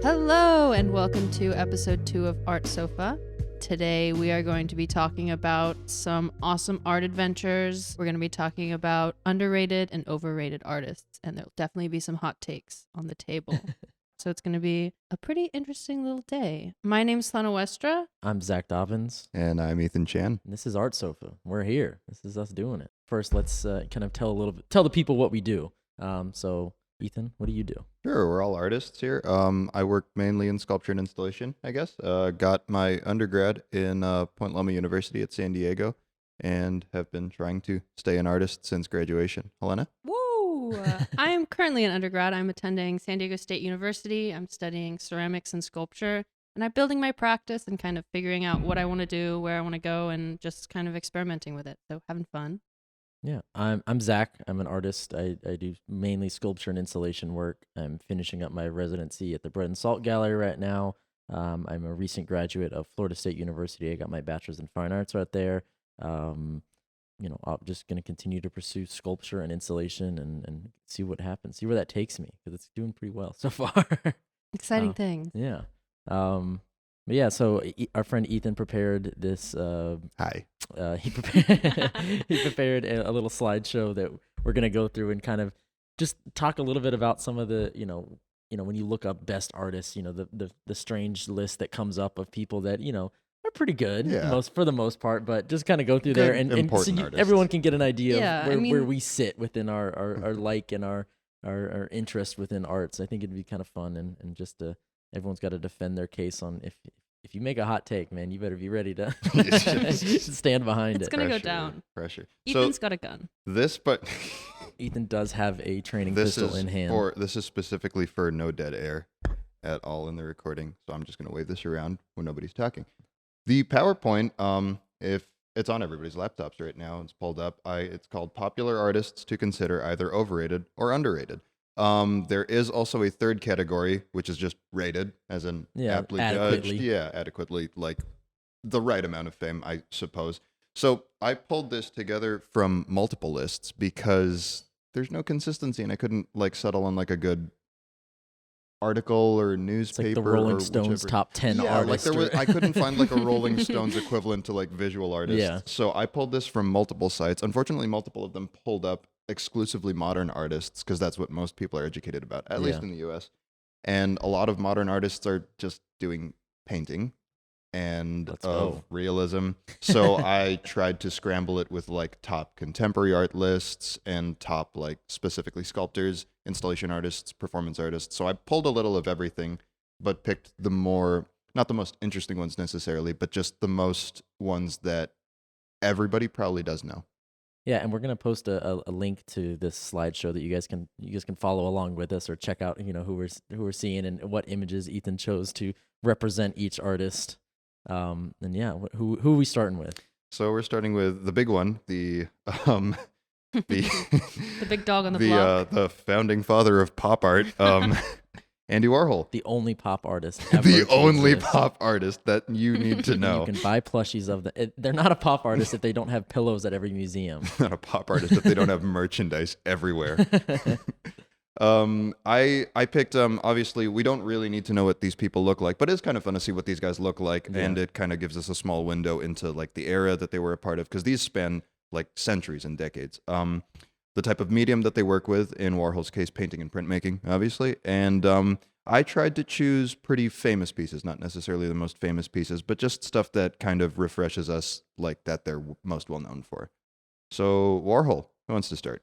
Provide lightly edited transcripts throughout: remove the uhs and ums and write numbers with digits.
Hello and welcome to episode 2 of Art Sofa. Today we are going to be talking about some awesome art adventures. We're going to be talking about underrated and overrated artists, and there'll definitely be some hot takes on the table. So it's going to be a pretty interesting little day. My name's Helena Westra. I'm Zach Dobbins. And I'm Ethan Chan. And this is Art Sofa. We're here. This is us doing it. First, let's kind of tell the people what we do. So Ethan, what do you do? Sure, we're all artists here. I work mainly in sculpture and installation, I guess. Got my undergrad in Point Loma University at San Diego and have been trying to stay an artist since graduation. Helena? Woo! I am currently an undergrad. I'm attending San Diego State University. I'm studying ceramics and sculpture. And I'm building my practice and kind of figuring out what I want to do, where I want to go, and just kind of experimenting with it. So having fun. Yeah, I'm Zach. I'm an artist. I do mainly sculpture and installation work. I'm finishing up my residency at the Bread and Salt Gallery right now. I'm a recent graduate of Florida State University. I got my bachelor's in fine arts right there. I'm just going to continue to pursue sculpture and installation and see what happens, see where that takes me, because it's doing pretty well so far. Exciting things. Yeah. But yeah, so our friend Ethan prepared this. Hi. He prepared a little slideshow that we're gonna go through and kind of just talk a little bit about some of the when you look up best artists, the strange list that comes up of people that are pretty good for the most part, but just kind of go through there and so everyone can get an idea of where we sit within our like and our interest within arts. I think it'd be kind of fun and just everyone's got to defend their case on if you make a hot take, man, you better be ready to stand behind it. It's going to go down. Pressure. Ethan's got a gun. Ethan does have a training pistol in hand. This is specifically for no dead air at all in the recording, so I'm just going to wave this around when nobody's talking. The PowerPoint, if it's on everybody's laptops right now, it's pulled up. It's called Popular Artists to Consider Either Overrated or Underrated. There is also a third category, which is just rated, as in aptly adequately. judged. Yeah, adequately, like the right amount of fame, I suppose. So I pulled this together from multiple lists because there's no consistency, and I couldn't settle on a good article or newspaper. It's like the Rolling or Stones whichever. top 10 artists. I couldn't find a Rolling Stones equivalent to visual artists. Yeah. So I pulled this from multiple sites. Unfortunately, multiple of them pulled up exclusively modern artists because that's what most people are educated about, at least in the US. And a lot of modern artists are just doing painting and realism. So I tried to scramble it with top contemporary art lists and top specifically sculptors, installation artists, performance artists. So I pulled a little of everything, but picked not the most interesting ones necessarily, but just the most ones that everybody probably does know. Yeah, and we're gonna post a link to this slideshow that you guys can follow along with us or check out who we're seeing and what images Ethan chose to represent each artist. And yeah, who are we starting with? So we're starting with the big one, the big dog on the block, the founding father of pop art, Andy Warhol, the only pop artist ever the only pop artist that you need to know. You can buy plushies of they're not a pop artist if they don't have pillows at every museum. Not a pop artist if they don't have merchandise everywhere. I picked obviously we don't really need to know what these people look like, but it's kind of fun to see what these guys look like, and it kind of gives us a small window into the era that they were a part of, because these span centuries and decades. The type of medium that they work with, in Warhol's case, painting and printmaking, obviously. And I tried to choose pretty famous pieces, not necessarily the most famous pieces, but just stuff that kind of refreshes us, that they're most well known for. So Warhol, who wants to start?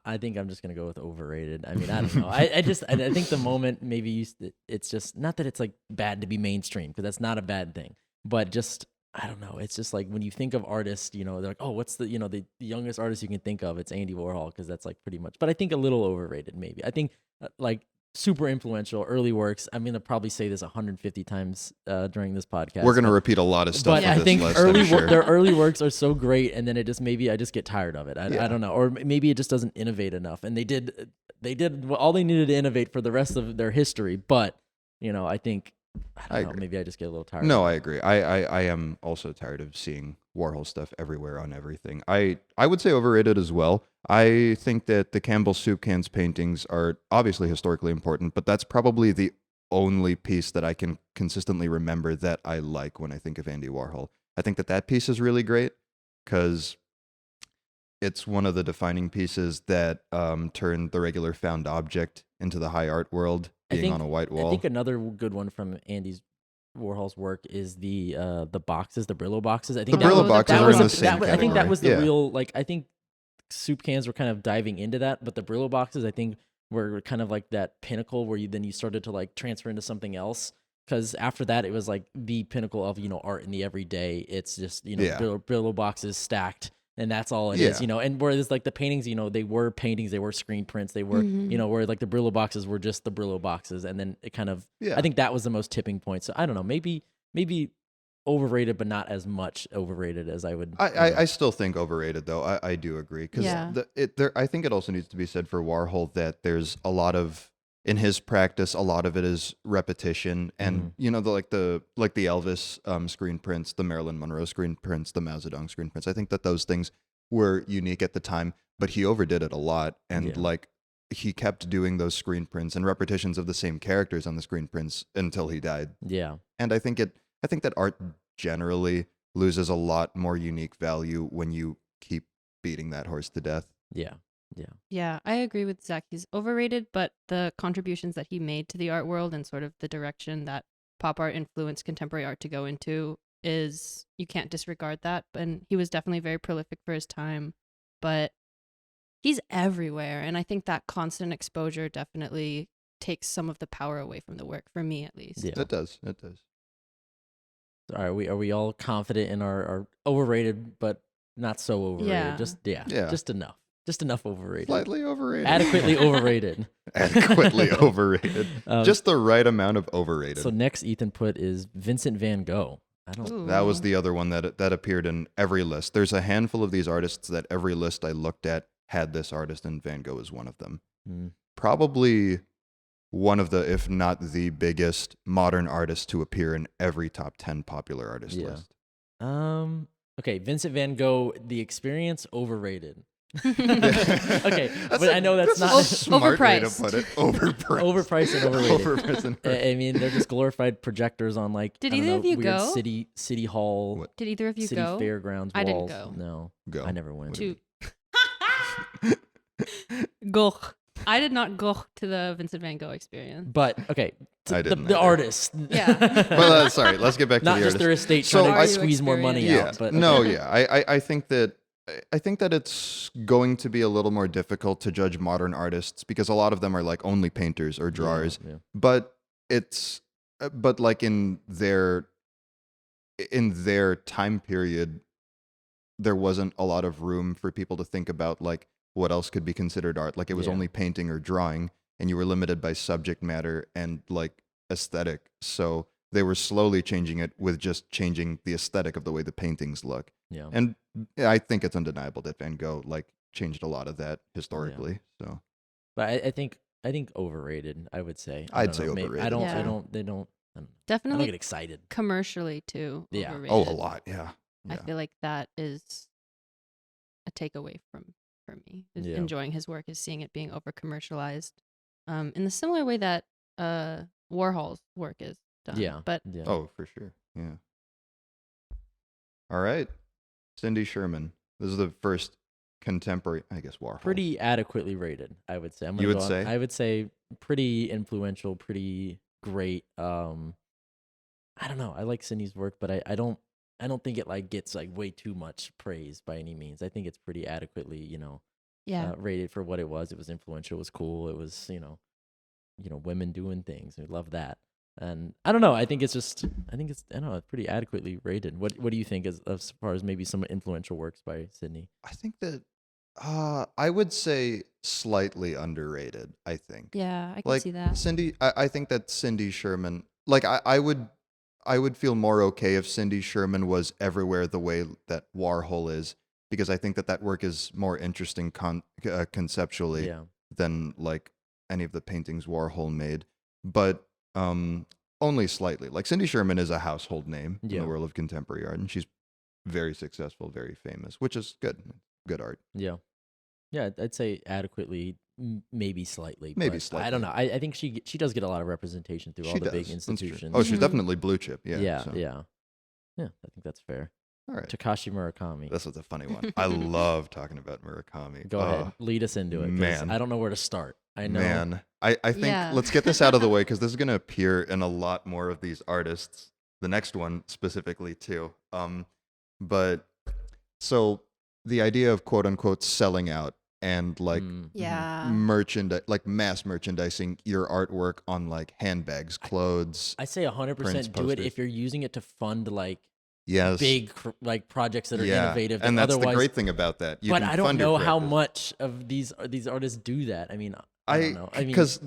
I think I'm just gonna go with overrated. I mean, I don't know. I think the moment maybe it's just not that it's bad to be mainstream, because that's not a bad thing, but just I don't know. It's just when you think of artists, they're like, oh, what's the youngest artist you can think of? It's Andy Warhol, because that's pretty much. But I think a little overrated, maybe. I think super influential early works. I'm gonna probably say this 150 times during this podcast. We're gonna repeat a lot of stuff. But I think their early works are so great, and then I just get tired of it. I don't know, or maybe it just doesn't innovate enough. And they did all they needed to innovate for the rest of their history. But I think. I don't know, maybe I just get a little tired. No, I agree. I am also tired of seeing Warhol stuff everywhere on everything. I would say overrated as well. I think that the Campbell Soup Cans paintings are obviously historically important, but that's probably the only piece that I can consistently remember that I like when I think of Andy Warhol. I think that piece is really great because it's one of the defining pieces that turned the regular found object into the high art world, being on a white wall. I think another good one from Andy Warhol's work is the boxes, the Brillo boxes. I think the Brillo boxes are in the same category. I think that was the real, like, I think soup cans were kind of diving into that, but the Brillo boxes, I think, were kind of like that pinnacle where you started to like transfer into something else. Because after that, it was like the pinnacle of, art in the everyday. It's just, Brillo boxes stacked. And that's all it is, and whereas like the paintings, they were paintings, they were screen prints, they were, where like the Brillo boxes were just the Brillo boxes. And then it kind of, I think that was the most tipping point. So I don't know, maybe overrated, but not as much overrated as I would. I still think overrated though. I do agree. Because I think it also needs to be said for Warhol that there's a lot of, in his practice, a lot of it is repetition, and the Elvis screen prints, the Marilyn Monroe screen prints, the Mao Zedong screen prints. I think that those things were unique at the time, but he overdid it a lot, and he kept doing those screen prints and repetitions of the same characters on the screen prints until he died. Yeah, and I think that art generally loses a lot more unique value when you keep beating that horse to death. Yeah, I agree with Zach. He's overrated, but the contributions that he made to the art world and sort of the direction that pop art influenced contemporary art to go into is, you can't disregard that. And he was definitely very prolific for his time, but he's everywhere. And I think that constant exposure definitely takes some of the power away from the work, for me at least. Yeah. It does. Are we all confident in our overrated, but not so overrated? Just enough. Just enough overrated. Slightly overrated. Adequately overrated. Adequately overrated. Just the right amount of overrated. So next Ethan put is Vincent van Gogh. That was the other one that appeared in every list. There's a handful of these artists that every list I looked at had this artist, and Van Gogh is one of them. Probably one of the, if not the biggest modern artist to appear in every top 10 popular artist list. Okay, Vincent van Gogh, The Experience, overrated. Okay, but I know that's not smart way to put it. Overpriced and overrated. I mean, they're just glorified projectors on like Did either of you weird go? City hall. What? Did either of you city go? Fairgrounds walls. I didn't go. No, go. I never went. Go. I did not go to the Vincent van Gogh experience. But okay, the artist. Yeah. Well, sorry. Let's get back to not the just artist. their estate trying to squeeze more money out. But I think that it's going to be a little more difficult to judge modern artists because a lot of them are like only painters or drawers. Yeah. But like in their time period, there wasn't a lot of room for people to think about like what else could be considered art. Like it was only painting or drawing, and you were limited by subject matter and like aesthetic. So they were slowly changing it with just changing the aesthetic of the way the paintings look. Yeah. And I think it's undeniable that Van Gogh like changed a lot of that historically. Yeah. So, but I think overrated. I would say. I'd say overrated. I don't. Definitely I don't get excited commercially too. Yeah. Overrated. Oh, a lot. Yeah. I feel like that is a takeaway for me. Is enjoying his work is seeing it being over commercialized, in the similar way that Warhol's work is done. Yeah. But oh, for sure. Yeah. All right, Cindy Sherman. This is the first contemporary, I guess, Warhol. Pretty adequately rated, I would say. You would say? I would say pretty influential, pretty great. I don't know. I like Cindy's work, but I don't think it like gets like way too much praise by any means. I think it's pretty adequately, rated for what it was. It was influential. It was cool. It was, women doing things. We love that. And I don't know. I think it's pretty adequately rated. What do you think as far as maybe some influential works by Sydney? I think that I would say slightly underrated. I think. Yeah, I can see that. Cindy, I think that Cindy Sherman. Like I would feel more okay if Cindy Sherman was everywhere the way that Warhol is, because I think that work is more interesting conceptually than like any of the paintings Warhol made. But only slightly. Like Cindy Sherman is a household name in the world of contemporary art, and she's very successful, very famous, which is good art. Yeah, I'd say adequately maybe slightly. Maybe but slightly. I don't know. I think she does get a lot of representation through all the big That's true. institutions. Oh, she's Mhm. definitely blue chip. Yeah. Yeah, so. yeah. I think that's fair. All right. Takashi Murakami. This was a funny one. I love talking about Murakami. Go ahead, lead us into it. 'Cause man. I don't know where to start. I know. Man, I think Yeah. let's get this out of the way because this is going to appear in a lot more of these artists. The next one specifically too. But so the idea of quote unquote selling out and like Yeah. merchandise, like mass merchandising your artwork on like handbags, clothes. I say 100% prints, do it posters. if you're using it to fund like Yes. big like projects that are yeah. innovative. And that that's the otherwise, great thing about that. You but can I don't fund your know how creators. much of these artists do that. I mean, I don't know. I mean, because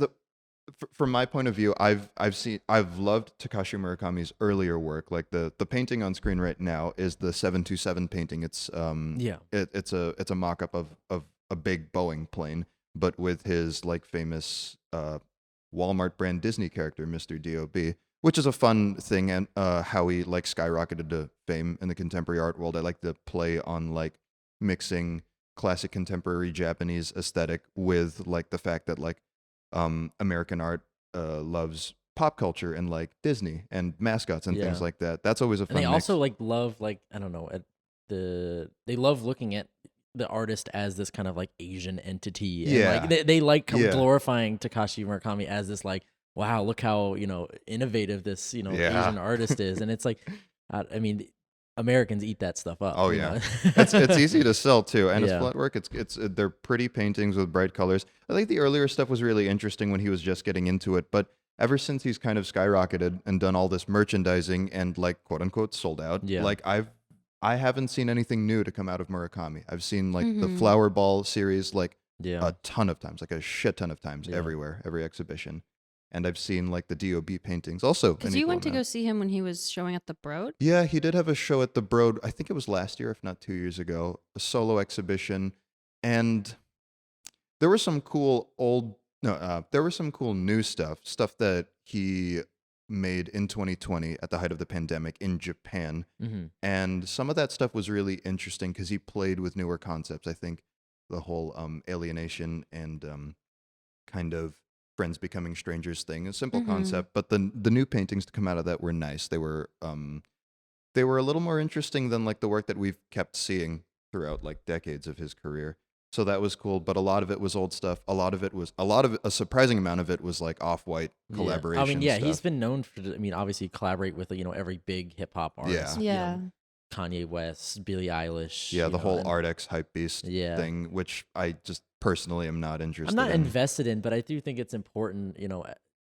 from my point of view, I've loved Takashi Murakami's earlier work. Like the painting on screen right now is the 727 painting. It's it's a mock-up of a big Boeing plane, but with his like famous Walmart brand Disney character, Mr. D.O.B., which is a fun thing, and how he like skyrocketed to fame in the contemporary art world. I like to play on like mixing classic contemporary Japanese aesthetic with like the fact that like American art loves pop culture and like Disney and mascots and things Yeah. like that. That's always a fun and they mix. also like love like I don't know they love looking at the artist as this kind of like Asian entity. And Yeah. like they like Yeah. glorifying Takashi Murakami as this like, wow, look how, innovative this, Yeah. Asian artist is. And it's like, I mean, Americans eat that stuff up. Oh, you yeah. know? it's easy to sell too, and Yeah. it's flat work. It's they're pretty paintings with bright colors. I think the earlier stuff was really interesting when he was just getting into it, but ever since he's kind of skyrocketed and done all this merchandising and like quote unquote sold out, Yeah. like I haven't seen anything new to come out of Murakami. I've seen like the Mhm. Flower Ball series like Yeah. a ton of times, like a shit ton of times Yeah. everywhere, every exhibition. And I've seen like the DOB paintings also. Because an you equal went to go amount. see him when he was showing at the Broad. Yeah, he did have a show at the Broad. I think it was last year, if not 2 years ago, a solo exhibition. And there were some cool there was some cool new stuff that he made in 2020 at the height of the pandemic in Japan. Mhm. And some of that stuff was really interesting because he played with newer concepts. I think the whole alienation and kind of friends becoming strangers thing, a simple Mhm. concept, but the new paintings to come out of that were nice. They were a little more interesting than like the work that we've kept seeing throughout like decades of his career. So that was cool, but a lot of it was old stuff. A surprising amount of it was like Off-White Yeah. collaboration. I mean, yeah, he's stuff. been known for, obviously collaborate with, every big hip hop artist. Yeah. Kanye West, Billie Eilish. Yeah, you the know, whole and- Artex hype beast Yeah. thing, which I just personally am not interested I'm not in. invested in, but I do think it's important,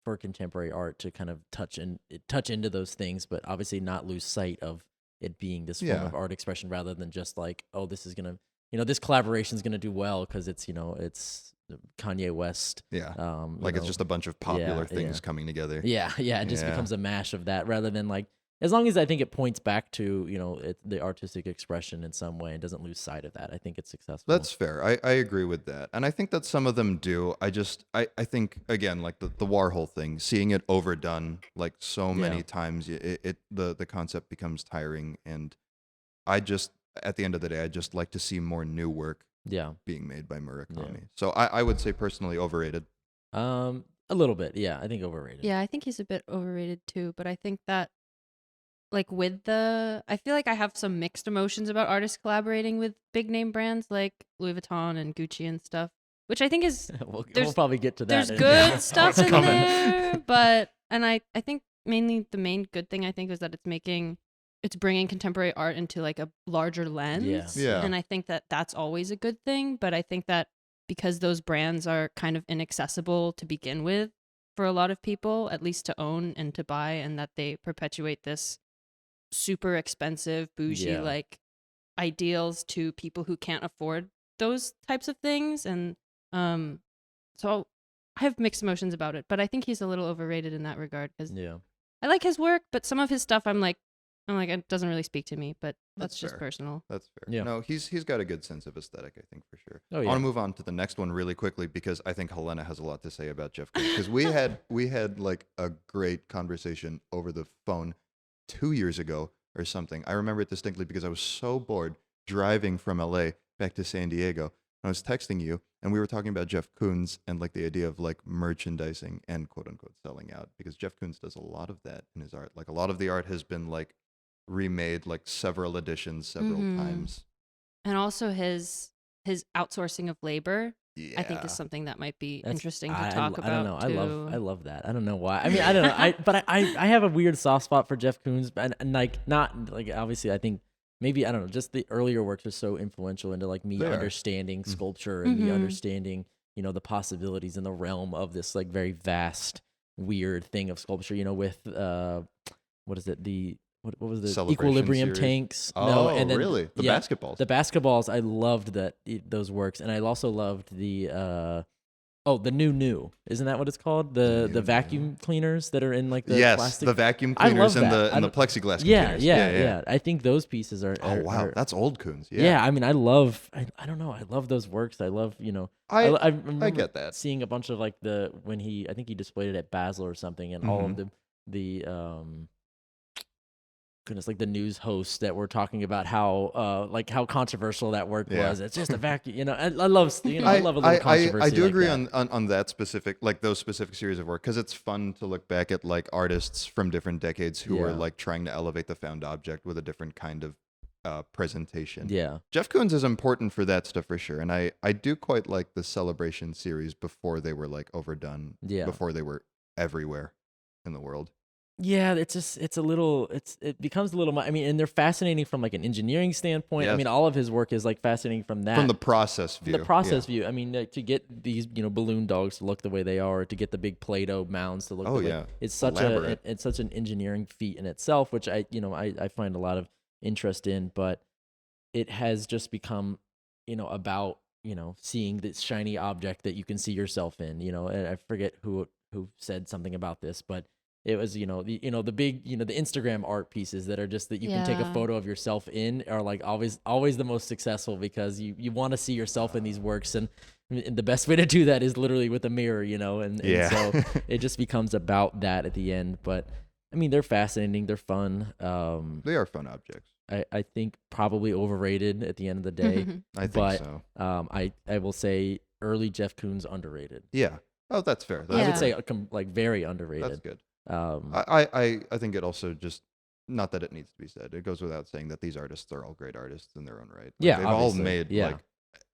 for contemporary art to kind of touch into those things, but obviously not lose sight of it being this form Yeah. of art expression rather than just like, oh, this is gonna, this collaboration is gonna do well because it's, it's Kanye West. Yeah. You Like it's know, just a bunch of popular yeah, things yeah. coming together. Yeah, it just Yeah. becomes a mash of that rather than like, as long as I think it points back to, the artistic expression in some way and doesn't lose sight of that, I think it's successful. That's fair. I agree with that. And I think that some of them do. I think again, like the Warhol thing, seeing it overdone like so many Yeah. times, the concept becomes tiring. And at the end of the day, I just like to see more new work Yeah. being made by Murakami. So I would say personally overrated. A little bit. Yeah, I think overrated. Yeah, I think he's a bit overrated too, but I think that like I feel like I have some mixed emotions about artists collaborating with big name brands like Louis Vuitton and Gucci and stuff, which I think is we'll There's- probably get to that. there's in- good stuff It's in coming. there, but I think mainly the main good thing I think is that it's bringing contemporary art into like a larger lens. Yeah. And I think that that's always a good thing, but I think that because those brands are kind of inaccessible to begin with for a lot of people, at least to own and to buy, and that they perpetuate this super expensive bougie Yeah. like ideals to people who can't afford those types of things. And so I have mixed emotions about it, but I think he's a little overrated in that regard because Yeah. I like his work, but some of his stuff I'm like it doesn't really speak to me, but that's That's just fair. personal. That's fair. Yeah. No, he's got a good sense of aesthetic, I think, for sure. Oh, I yeah. want to move on to the next one really quickly because I think Helena has a lot to say about Jeff Koons. Because we had like a great conversation over the phone 2 years ago or something. I remember it distinctly because I was so bored driving from LA back to San Diego I was texting you, and we were talking about Jeff Koons and like the idea of like merchandising and quote unquote selling out, because Jeff Koons does a lot of that in his art. Like a lot of the art has been like remade like several editions several times. And also his outsourcing of labor, Yeah. I think is something that might be That's- interesting to I talk about. I don't know. Too. I love that. I don't know why. I mean, I don't know. But I have a weird soft spot for Jeff Koons, and like not like obviously I think maybe I don't know. Just the earlier works are so influential into like me They are. understanding sculpture and me understanding the possibilities in the realm of this like very vast weird thing of sculpture. With what is it what was the Celebration Equilibrium series? tanks? Oh, No, and then, really? The basketballs. The basketballs, I loved those works, and I also loved the the new. Isn't that what it's called? The vacuum cleaners that are in like the yes, plastic. the vacuum I cleaners love and that. the plexiglass Yeah, containers. yeah. I think those pieces are. Oh wow, are- that's old Koons. Yeah, yeah. I mean, I love. I don't know. I love those works. I love. I remember get that. seeing a bunch of like when I think he displayed it at Basel or something, and all of the goodness, like the news hosts that were talking about how controversial that work was. It's just a vacuum, I love, I love a little controversy. I do like agree that. on that specific, like those specific series of work, because it's fun to look back at like artists from different decades who were like trying to elevate the found object with a different kind of presentation. Yeah. Jeff Koons is important for that stuff for sure, and I do quite like the Celebration series before they were like overdone. Yeah. Before they were everywhere in the world. Yeah, it becomes a little. I mean, and they're fascinating from like an engineering standpoint. Yes. I mean, all of his work is like fascinating from that. From the process view. View. I mean, to get these balloon dogs to look the way they are, or to get the big Play-Doh mounds to look. the way, it's such it's such an engineering feat in itself, which I find a lot of interest in. But it has just become about seeing this shiny object that you can see yourself in. And I forget who said something about this, but. It was, the big, the Instagram art pieces that are just that you can take a photo of yourself in are like always the most successful, because you want to see yourself in these works. And the best way to do that is literally with a mirror, and so it just becomes about that at the end. But I mean, they're fascinating. They're fun. They are fun objects. I think probably overrated at the end of the day. I think so. I will say early Jeff Koons underrated. Yeah. Oh, that's fair. I would say like very underrated. That's good. I think it also just, not that it needs to be said, it goes without saying that these artists are all great artists in their own right. Like, they've all made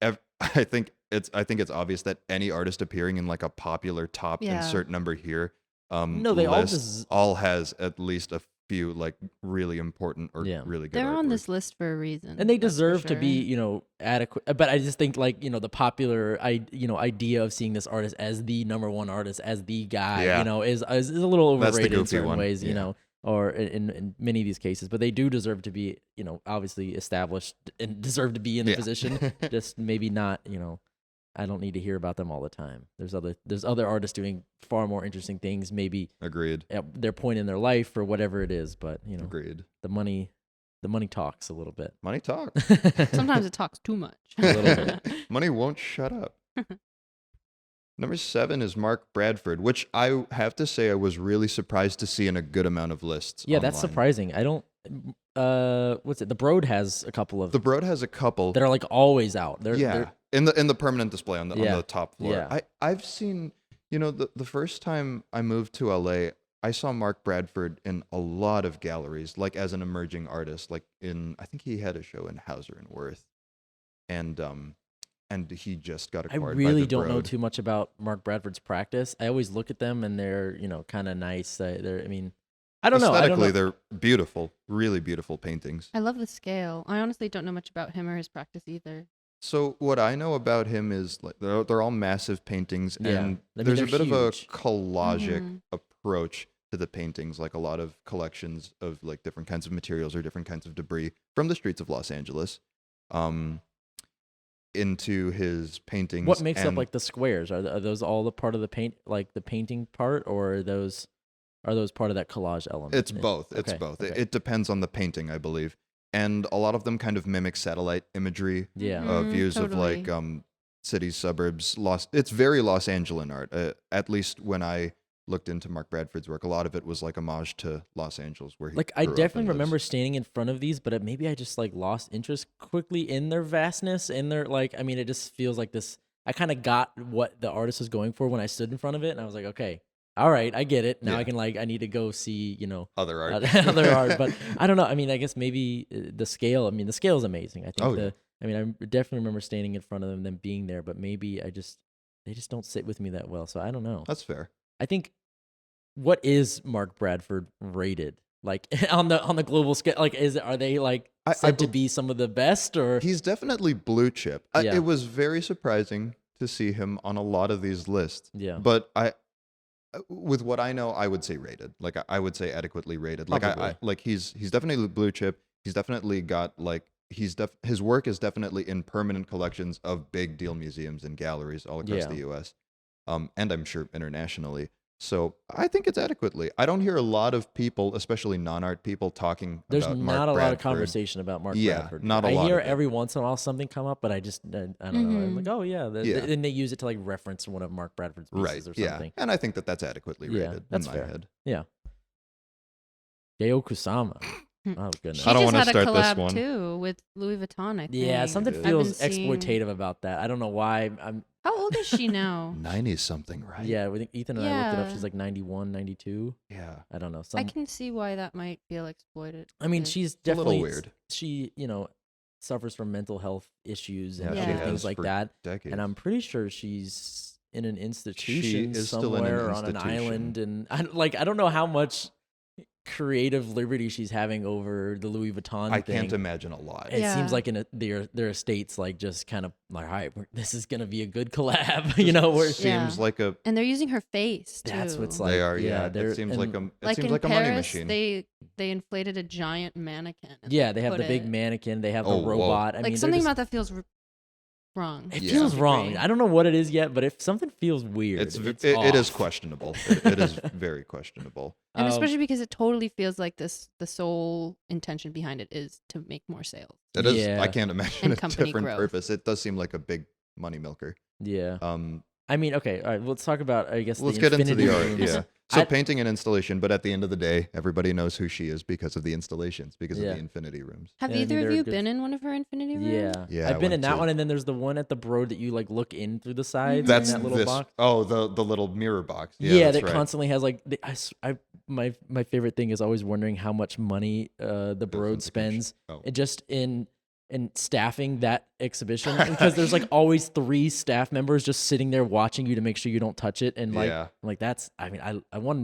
I think it's obvious that any artist appearing in like a popular top insert number here no, they all has at least a few like really important or really good They're on artwork. this list for a reason, and they deserve to be adequate. But I just think like the popular idea of seeing this artist as the number one artist, as the guy is a little overrated in certain ways, or in many of these cases. But they do deserve to be obviously established and deserve to be in the position. Just maybe not I don't need to hear about them all the time. There's other artists doing far more interesting things, maybe Agreed. at their point in their life or whatever it is. But Agreed. the money talks a little bit. Money talks. Sometimes it talks too much. A little bit. Money won't shut up. Number 7 is Mark Bradford, which I have to say I was really surprised to see in a good amount of lists. Yeah, online. that's surprising. I don't. What's it? The Broad has a couple of. The Broad has a couple that are like always out. They're in the permanent display on the top floor. Yeah. I've seen the first time I moved to LA, I saw Mark Bradford in a lot of galleries, like as an emerging artist. Like I think he had a show in Hauser and Wirth, and he just got acquired. I really by the don't know Broad. too much about Mark Bradford's practice. I always look at them and they're kind of nice. I don't know. Aesthetically, they're beautiful, really beautiful paintings. I love the scale. I honestly don't know much about him or his practice either. So what I know about him is like they're all massive paintings, and there's a bit of a collagic approach to the paintings, like a lot of collections of like different kinds of materials or different kinds of debris from the streets of Los Angeles, into his paintings. What makes up like the squares? Are those all the part of the paint, like the painting part, or are those part of that collage element? It's both. It's both. Okay. It depends on the painting, I believe. And a lot of them kind of mimic satellite imagery, views of like cities, suburbs. It's very Los Angeles art. At least when I looked into Mark Bradford's work, a lot of it was like homage to Los Angeles, where he Like I grew up definitely and lives. remember standing in front of these, but maybe I just like lost interest quickly in their vastness and their like. I mean, it just feels like this. I kind of got what the artist was going for when I stood in front of it, and I was like, okay, all right, I get it. Now I Yeah. can I need to go see Other art. other art. But I don't know. I mean, I guess maybe the scale. I mean, the scale is amazing. I think Oh, yeah. I mean, I definitely remember standing in front of them being there, but maybe they just don't sit with me that well. So I don't know. That's fair. I think what is Mark Bradford rated? Like on the global scale, like are they like said to be some of the best, or He's definitely blue chip. Yeah. It was very surprising to see him on a lot of these lists. Yeah. But with what I know, I would say rated. Like I would say adequately rated. Like Probably. like he's definitely blue chip. He's definitely got like his work is definitely in permanent collections of big deal museums and galleries all across Yeah. the U.S. And I'm sure internationally. So I think it's adequately. I don't hear a lot of people, especially non-art people, talking there's about not Mark a lot of Bradford. conversation about Mark Yeah, Bradford. not a I lot hear of it. every once in a while something come up, but I don't know. I'm like, oh yeah, Yeah. then they use it to like reference one of Mark Bradford's pieces Right. or Yeah. something. And I think that's adequately Yeah, rated that's in fair. my head. Yeah. Yao Kusama. Oh goodness. She I don't just wanna had a start this collab one. too with Louis Vuitton, I think. Yeah, something I've feels been seeing- exploitative about that. I don't know why. How old is she now? 90 something, right? Yeah, I think Ethan and I looked it up. Yeah. She's like 91, 92. Yeah. I don't know. I can see why that might feel exploited. I mean, Yeah. she's a little definitely weird. She, suffers from mental health issues and Yeah, she other things has like for that. decades. And I'm pretty sure she's in an institution is still in an somewhere on an institution. island, and I don't know how much creative liberty she's having over the Louis Vuitton I thing. can't imagine a lot. It Yeah. seems like their estates like just kind of like, all right, this is gonna be a good collab, where Seems Yeah. like a And they're using her face too. that's what's like. they are, yeah. they're It seems like and- a like seems in like a Paris, money machine. they inflated a giant mannequin. and yeah, they have put the big it- mannequin. They have Oh, the whoa. robot. I Like mean, something they're about that feels wrong. It Yeah. feels To a wrong. degree. I don't know what it is yet, but if something feels weird, it it's is off. questionable. It is very questionable. And Um, especially because it totally feels like the sole intention behind it is to make more sales. It is. Yeah. I can't imagine And a company different growth. purpose. It does seem like a big money milker. Yeah. I mean, okay, all right. Let's talk about. I guess Let's the get into infinity the art. rooms. Yeah. So I- painting and installation, but at the end of the day, everybody knows who she is because of the installations, because Yeah. of the infinity rooms. Have Yeah, I mean, either of they're you good- been in one of her infinity rooms? Yeah. Yeah, I I've been in went that to- one, and then there's the one at the Broad that you like look in through the sides. That's in that little this. box. Oh, the little mirror box. Yeah, that's that right. constantly has like. My favorite thing is always wondering how much money the Broad the spends Oh. just in staffing that exhibition, because there's like always 3 staff members just sitting there watching you to make sure you don't touch it, and like Yeah. like that's. I mean, I want to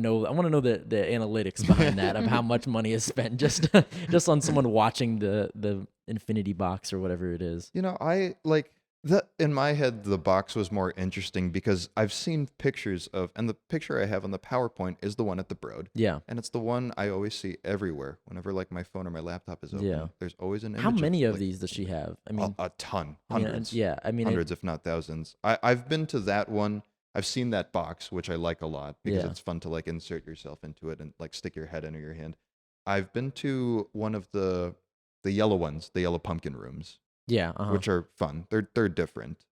know the analytics behind that of how much money is spent just on someone watching the infinity box or whatever it is. I like in my head, the box was more interesting because I've seen pictures of, and the picture I have on the PowerPoint is the one at the Broad. Yeah. And it's the one I always see everywhere. Whenever like my phone or my laptop is open, Yeah. there's always an image. How many of like, these does she have? I mean, a ton, I mean, hundreds. yeah. I mean, Hundreds, if not thousands. I've been to that one. I've seen that box, which I like a lot because Yeah. it's fun to like insert yourself into it and like stick your head into your hand. I've been to one of the yellow ones, the yellow pumpkin rooms, yeah. which are fun. They're different.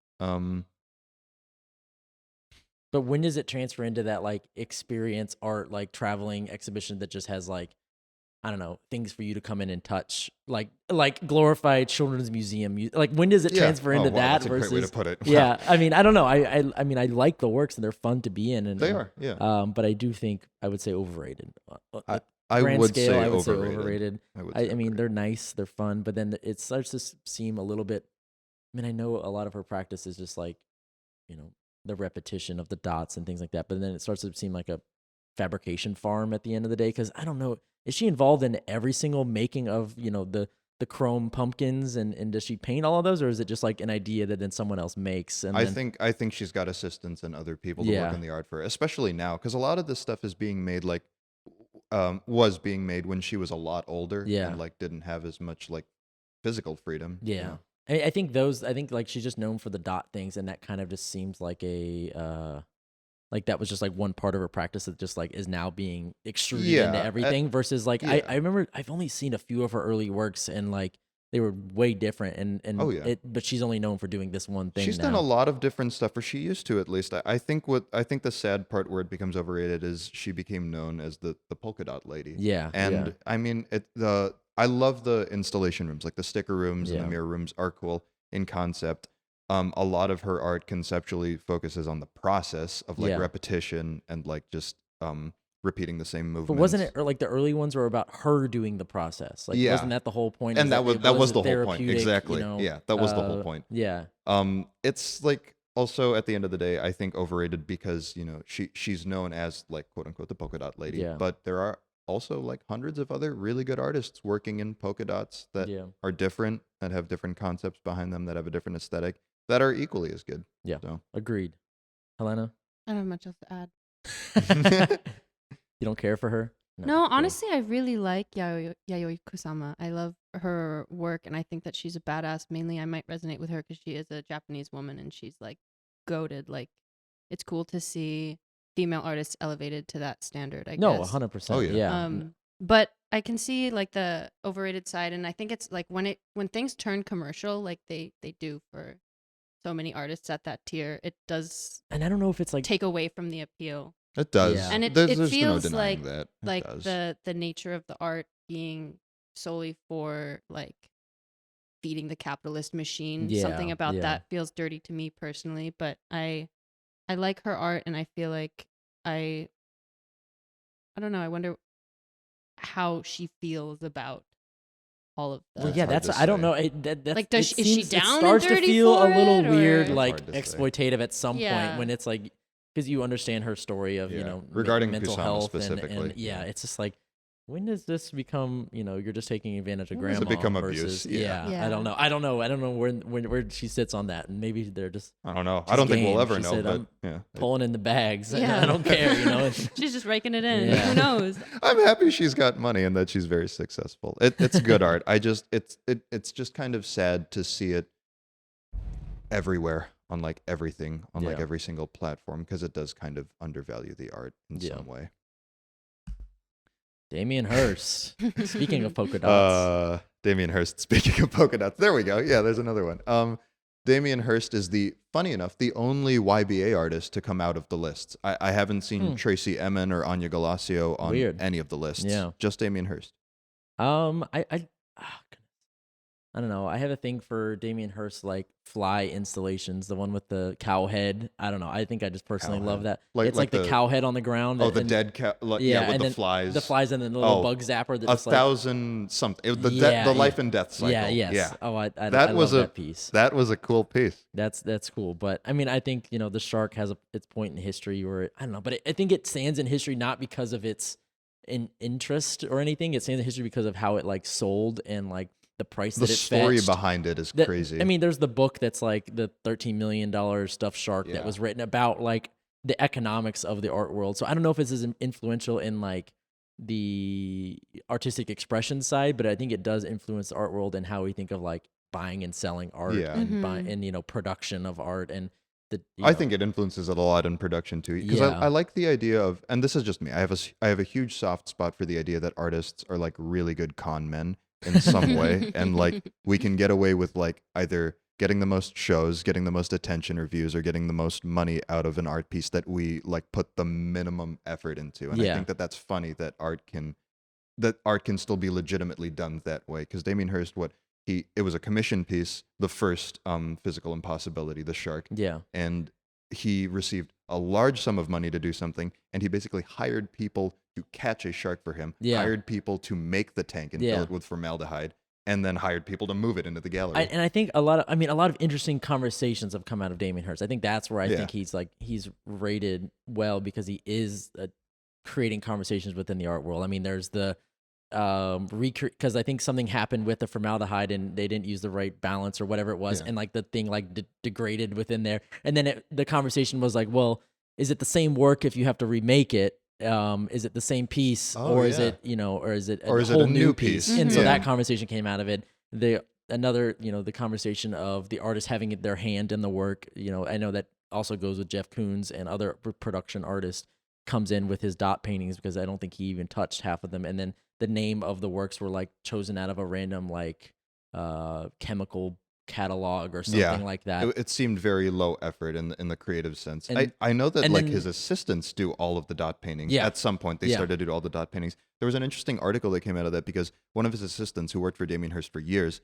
But when does it transfer into that like experience art, like traveling exhibition that just has like, I don't know, things for you to come in and touch, like glorified children's museum? Like when does it transfer into wow, that that's a versus? great way to put it. Wow. Yeah, I mean, I don't know. I mean, I like the works and they're fun to be in, and They are. Yeah. But I do think I would say overrated. I Grand would scale, say I would say overrated. overrated. I would I say mean, they're overrated. nice, they're fun, but then it starts to seem a little bit. I mean, I know a lot of her practice is just like, the repetition of the dots and things like that, but then it starts to seem like a fabrication farm at the end of the day. Because I don't know, is she involved in every single making of the chrome pumpkins, and does she paint all of those, or is it just like an idea that then someone else makes? And I then, think she's got assistants and other people to Yeah. work on the art for her, especially now, because a lot of this stuff is being made was being made when she was a lot older, Yeah. and like didn't have as much like physical freedom. Yeah. I think like she's just known for the dot things, and that kind of just seems like like that was just like one part of her practice that just like is now being extruded Yeah, into everything versus like yeah. I remember I've only seen a few of her early works, and like they were way different. And Oh, yeah. but she's only known for doing this one thing. She's now. done a lot of different stuff, or she used to at least. I think the sad part where it becomes overrated is she became known as the polka dot lady. Yeah, And yeah. I mean, I love the installation rooms, like the sticker rooms and the Yeah. mirror rooms are cool in concept. A lot of her art conceptually focuses on the process of like Yeah. repetition and like just repeating the same movements. But wasn't it like the early ones were about her doing the process? Like, Yeah. wasn't that the whole point? And is that was it the whole point. therapeutic, Exactly. you know, Yeah, that was the whole point. Yeah. It's like also at the end of the day, I think overrated because she's known as like quote unquote the polka dot lady. Yeah. But there are also like hundreds of other really good artists working in polka dots that are different, that have different concepts behind them, that have a different aesthetic, that are equally as good. Yeah. So Agreed. Helena, I don't have much else to add. you don't care for her? No, cool. honestly, I really like Yayoi Kusama. I love her work, and I think that she's a badass. Mainly, I might resonate with her because she is a Japanese woman, and she's like goated. Like, it's cool to see female artists elevated to that standard. I No, guess. 100%. Oh, yeah. Yeah. But I can see like the overrated side, and I think it's like when things turn commercial, like they do for so many artists at that tier, it does And I don't know if it's like take away from the appeal. it does. Yeah. And it There's no feels denying like that. It like does. the nature of the art being solely for like feeding the capitalist machine. Yeah, Something about yeah. that feels dirty to me personally, but I like her art, and I feel like I don't know, I wonder how she feels about all of that. Well, yeah, hard that's to I don't say. know. That's, Like, is she down It and starts to dirty feel a for little it, or- weird, That's like hard to say. exploitative at some Yeah. point when it's like because you understand her story of Yeah. me- Regarding mental Kusama health specifically, and yeah, yeah. it's just like when does this become you're just taking advantage of When does grandma it become versus abuse? Yeah. Yeah. I don't know where she sits on that, and maybe they're just I don't know. I Just don't think we'll game. ever She know. said, But I'm yeah, pulling in the bags. Yeah. I don't care. She's just raking it in. Yeah. Who knows? I'm happy she's got money and that she's very successful. It's good art. It's just kind of sad to see it everywhere on like everything on like Yeah. every single platform because it does kind of undervalue the art in Yeah. some way. Damien Hirst. Speaking of polka dots, Damien Hirst. Speaking of polka dots, there we go. Yeah, there's another one. Damien Hirst is funny enough, the only YBA artist to come out of the lists. I haven't seen Tracy Emin or Anya Galacio on Weird. any of the lists. Yeah. Just Damien Hirst. I don't know. I have a thing for Damien Hirst like fly installations, the one with the cow head. I don't know. I think I just personally Cow love head. that. Like- It's like like the the- cow head on the ground. Oh, the and- dead cat. Yeah, Yeah, with and the then flies. The flies and then the little bug zapper that A just like 1,000 something. The Yeah, life yeah. and death cycle. yeah, yes. Yeah. Oh, I That was love a that piece. That was a cool piece. That's cool. But I mean, I think the shark has its point in history where I don't know, but I think it stands in history not because of its interest or anything. It stands in history because of how it like sold and like the price The that it story fetched. behind it is That- crazy. I mean, there's the book that's like the $13 million stuffed shark Yeah. that was written about like the economics of the art world. So I don't know if it's as influential in like the artistic expression side, but I think it does influence the art world and how we think of like buying and selling art Yeah. and Mhm. and production of art and the. I think it influences it a lot in production too, because Yeah. I like the idea of, and this is just me. I have a huge soft spot for the idea that artists are like really good con men in some way, and like we can get away with like either getting the most shows, getting the most attention or views, or getting the most money out of an art piece that we like put the minimum effort into. And I Yeah. think that that's funny that art can still be legitimately done that way. Because Damien Hirst, it was a commission piece, the first Physical Impossibility, the shark. Yeah. And he received a large sum of money to do something, and he basically hired people to catch a shark for him, Yeah. hired people to make the tank and Yeah. fill it with formaldehyde, and then hired people to move it into the gallery. And I think a lot of interesting conversations have come out of Damien Hirst. I think that's where I Yeah. think he's rated well because he is creating conversations within the art world. I mean, there's the because I think something happened with the formaldehyde and they didn't use the right balance or whatever it was, Yeah. and like the thing like degraded within there, and then the conversation was like, well, is it the same work if you have to remake it? Is it the same piece, Oh, or is yeah. it or is it Or is it whole a new piece? And so Yeah. that conversation came out of it. The conversation of the artist having their hand in the work. I know that also goes with Jeff Koons and other production artists comes in with his dot paintings because I don't think he even touched half of them. And then the name of the works were like chosen out of a random like chemical catalog or something like that. It seemed very low effort in the creative sense. And- I know that and like then- his assistants do all of the dot paintings. Yeah. At some point, they Yeah. started to do all the dot paintings. There was an interesting article that came out of that because one of his assistants, who worked for Damien Hirst for years,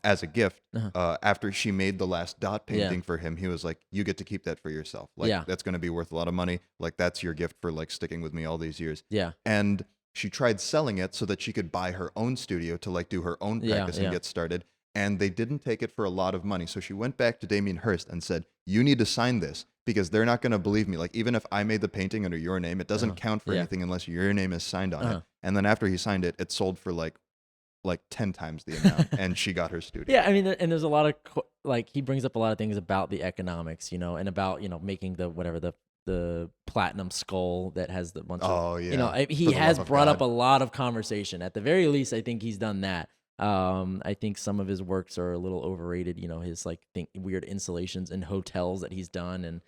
as a gift, after she made the last dot painting for him, he was like, "You get to keep that for yourself. Like that's going to be worth a lot of money. Like that's your gift for like sticking with me all these years." Yeah. And she tried selling it so that she could buy her own studio to like do her own practice and get started. And they didn't take it for a lot of money. So she went back to Damien Hirst and said, "You need to sign this because they're not going to believe me. Like, even if I made the painting under your name, it doesn't count for anything unless your name is signed on it." And then after he signed it, it sold for like 10 times the amount, and she got her studio. Yeah, I mean, and there's a lot of like he brings up a lot of things about the economics, and about making the platinum skull that has the bunch of he has brought up a lot of conversation. At the very least, I think he's done that. I think some of his works are a little overrated. His like weird installations in hotels that he's done, and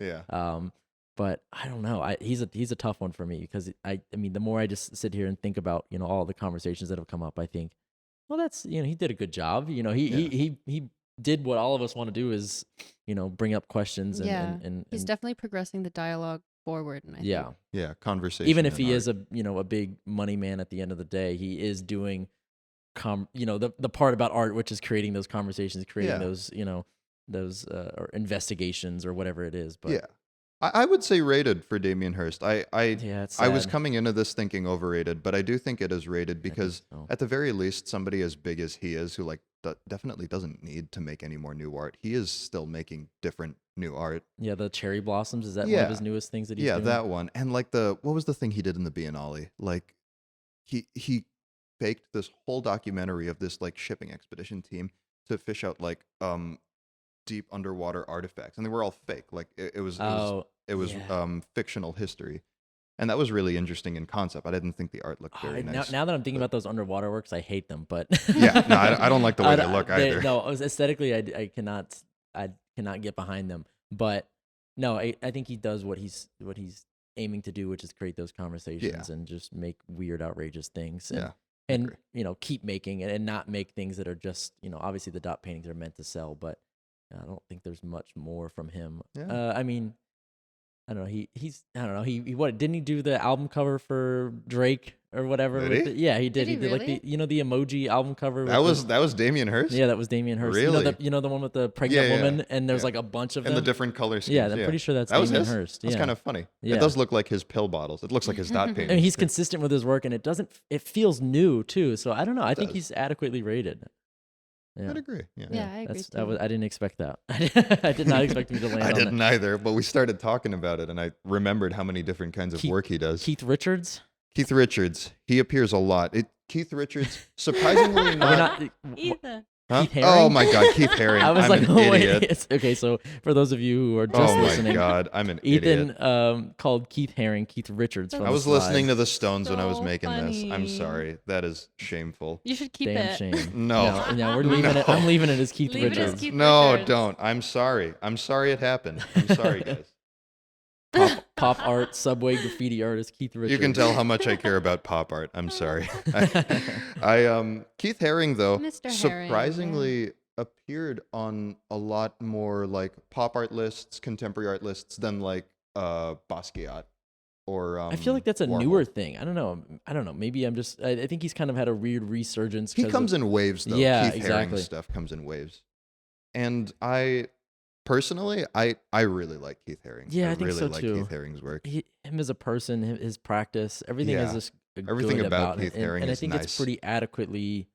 but I don't know. He's a tough one for me because I mean, the more I just sit here and think about all the conversations that have come up, I think, well, that's he did a good job. He did what all of us want to do is bring up questions and he's definitely progressing the dialogue forward. And I think. Conversation. Even if he is a big money man at the end of the day, he is doing the part about art, which is creating those conversations, creating those or investigations or whatever it is. But I would say rated for Damien Hirst. I was sad. coming into this thinking overrated, but I do think it is rated because at the very least, somebody as big as he is, who like definitely doesn't need to make any more new art. He is still making different new art. Yeah, the Cherry Blossoms, is that one of his newest things that he's doing? That one. And like what was the thing he did in the Biennale? Like he faked this whole documentary of this like shipping expedition team to fish out like deep underwater artifacts, and they were all fake. Like it was fictional history, and that was really interesting in concept. I didn't think the art looked very nice. Now that I'm thinking about those underwater works, I hate them. But I don't like the way they look either. No, aesthetically, I cannot get behind them. But no, I think he does what he's aiming to do, which is create those conversations and just make weird, outrageous things. And keep making it and not make things that are just obviously the dot paintings are meant to sell, but I don't think there's much more from him. I mean, I don't know. I don't know. He what didn't he do the album cover for Drake or whatever? Did he? He did. He did really? like the emoji album cover. That was Damien Hirst. Yeah, that was Damien Hirst. Really? The one with the pregnant woman, and there's like a bunch of them. And the different color schemes. Yeah, I'm pretty sure that's Damien Hirst. That's kind of funny. It does look like his pill bottles. It looks like his dot painting. I mean, he's consistent with his work, and it feels new too. So I don't know. I think he's adequately rated. Yeah. I'd agree. Yeah, I agree too. I didn't expect that. I did not expect him to land on that. I didn't either, but we started talking about it, and I remembered how many different kinds of work he does. Keith Richards? Keith Richards. He appears a lot. Keith Richards, surprisingly not... Ethan. Huh? Keith Haring? Oh my God, Keith Haring. I was I'm like, an oh idiot. wait. Okay, so for those of you who are just listening, oh my God, I'm an Ethan idiot. called Keith Haring Keith Richards. From I was the listening to slides. the Stones when I was So making this. I'm funny. sorry. That is shameful. You should keep Damn it. shame. No. No, we're leaving it. I'm leaving it as Keith Leave it as Richards. Keith No, Richards. don't. I'm sorry. I'm sorry it happened. I'm sorry, guys. Pop art, subway graffiti artist Keith Richards. You can tell how much I care about pop art. I'm sorry. Keith Haring though Mr. Haring, surprisingly appeared on a lot more like pop art lists, contemporary art lists than like Basquiat or I feel like that's a Warhol. newer thing. I don't know. Maybe I'm just. I think he's kind of had a weird resurgence. He comes in waves though. Yeah, Keith exactly. Haring stuff comes in waves, and personally, I really like Keith Haring. Yeah, I think really so like too. Keith Haring's work. Him as a person, his practice, everything is just Everything good about it. Keith Haring and I is think nice. it's pretty adequately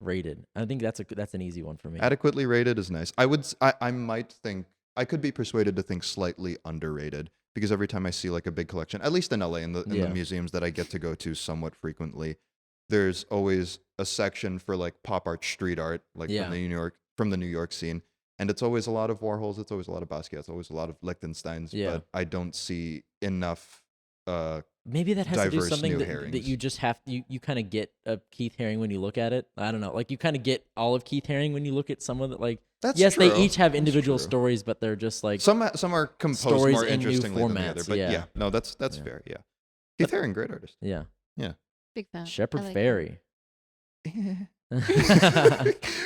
rated. I think that's an easy one for me. Adequately rated is nice. I might think I could be persuaded to think slightly underrated because every time I see like a big collection, at least in LA, in the museums that I get to go to somewhat frequently, there's always a section for like pop art, street art, like from the New York scene. And it's always a lot of Warhols, it's always a lot of Basquiat, it's always a lot of Lichtensteins, but I don't see enough maybe that has to do diverse something new that Harings. you just have you kind of get a Keith Haring when you look at it. I don't know, like you kind of get all of Keith Haring when you look at some of the like. That's yes, true. they each have individual That's true. stories, but they're just like some are composed stories more in new interestingly than the other. formats, But yeah. no, that's fair. Yeah, Keith Haring, great artist. yeah. Big fan. Shepherd I like Fairy.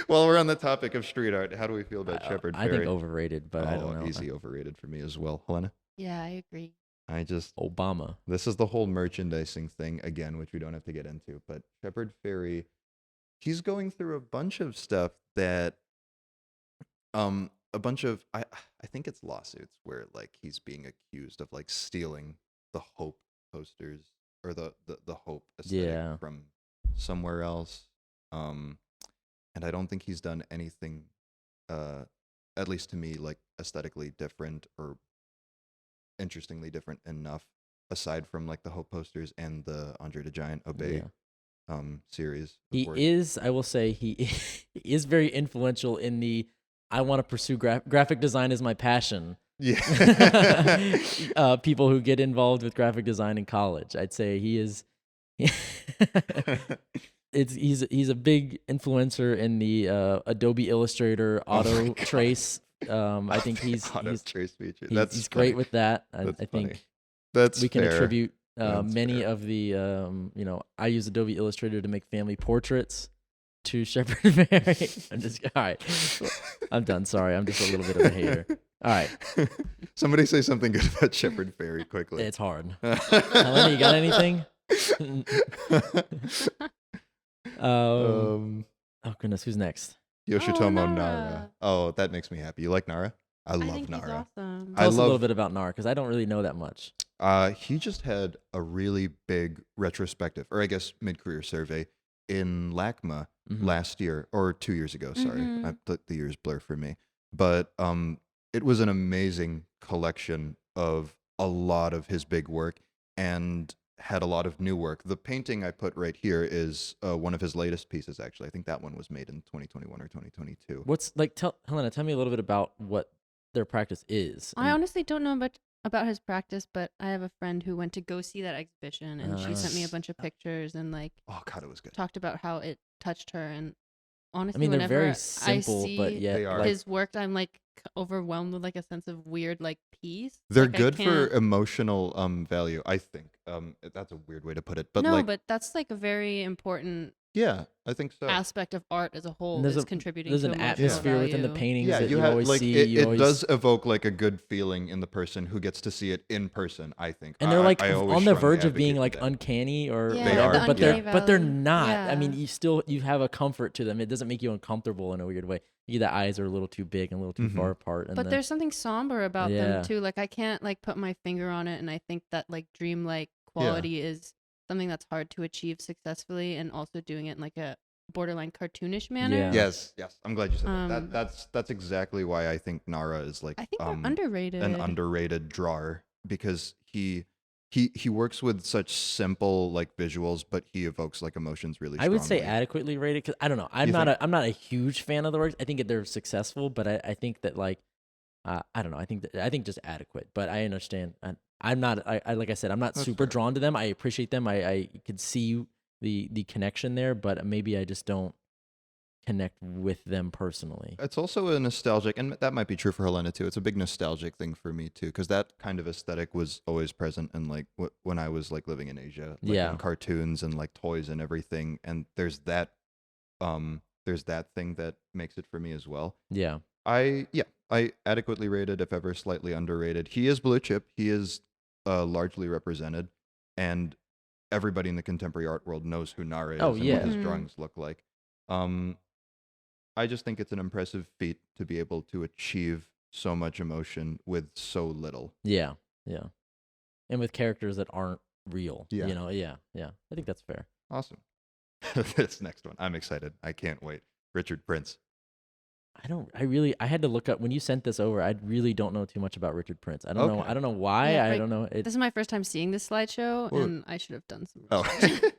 While we're on the topic of street art, how do we feel about Shepard I Fairey? think overrated, but I don't know. Easy overrated for me as well. Helena? Yeah, I agree. Obama. This is the whole merchandising thing again, which we don't have to get into, but Shepard Fairey, he's going through a bunch of stuff that, I think it's lawsuits where like he's being accused of like stealing the Hope posters or the Hope aesthetic from somewhere else. And I don't think he's done anything, at least to me, like aesthetically different or interestingly different enough, aside from like the Hope posters and the Andre the Giant Obey series. He is, I will say, he is very influential in the I want to pursue graphic design as my passion. Yeah. People who get involved with graphic design in college. I'd say he is. He's a big influencer in the Adobe Illustrator auto trace. I think he's trace feature. He's great with that. I think we can attribute many of the I use Adobe Illustrator to make family portraits to Shepard Fairey. I'm just all right. I'm done. Sorry, I'm just a little bit of a hater. All right. Somebody say something good about Shepard Fairey quickly. It's hard. Helena, you got anything? Oh goodness, who's next? Yoshitomo Nara. Oh, that makes me happy. You like Nara? I love think Nara. He's awesome. Tell us a little bit about Nara because I don't really know that much. He just had a really big retrospective, or I guess mid-career survey in LACMA last year or 2 years ago. Sorry, the years blur for me. But it was an amazing collection of a lot of his big work and had a lot of new work. The painting I put right here is one of his latest pieces, actually. I think that one was made in 2021 or 2022. What's like? Helena, tell me a little bit about what their practice is. I honestly don't know much about his practice, but I have a friend who went to go see that exhibition, and she sent me a bunch of pictures and like, oh god, it was good. Talked about how it touched her. And honestly, I mean, they're whenever very I simple, see but yet They are. his work, I'm like overwhelmed with like a sense of weird like peace. They're Like, I good for can't- emotional value, I think. That's a weird way to put it, but no, like, but that's like a very important yeah, I think so. aspect of art as a whole. There's is a- contributing There's to an emotional atmosphere within the value. paintings Yeah, that you you have always like see. it does evoke like a good feeling in the person who gets to see it in person, I think. And they're like I always on the strongly verge of being advocate like for that. uncanny or Yeah, They whatever, are, but yeah. they're Valley. not. I mean, Yeah. you have a comfort to them. It doesn't make you uncomfortable in a weird way. The eyes are a little too big and a little too far apart. And But there's something somber about Yeah. them too. Like I can't like put my finger on it, and I think that like dreamlike quality is something that's hard to achieve successfully, and also doing it in like a borderline cartoonish manner. Yeah. Yes, I'm glad you said that. That's exactly why I think Nara is like I think they're underrated. an underrated drawer, because he works with such simple like visuals, but he evokes like emotions really I strongly. would say adequately rated because I don't know. I'm not a huge fan of the works. I think that they're successful, but I think that like I don't know. I think just adequate. But I understand. I'm not. I like I said, I'm not That's super fair. drawn to them. I appreciate them. I could see the connection there, but maybe I just don't connect with them personally. It's also a nostalgic, and that might be true for Helena too. It's a big nostalgic thing for me too, because that kind of aesthetic was always present in like when I was like living in Asia, like Yeah. in cartoons and like toys and everything. And there's that thing that makes it for me as well. Yeah. I adequately rated, if ever slightly underrated. He is blue chip. He is largely represented, and everybody in the contemporary art world knows who Nara is Oh, and yeah. what his Mhm. drawings look like. I just think it's an impressive feat to be able to achieve so much emotion with so little. Yeah. And with characters that aren't real. Yeah. Yeah. I think that's fair. Awesome. This next one, I'm excited. I can't wait. Richard Prince. I had to look up when you sent this over. I really don't know too much about Richard Prince. I don't know. Okay. I don't know why. Yeah, I right. don't know. This is my first time seeing this slideshow, Well- and I should have done some Oh, research.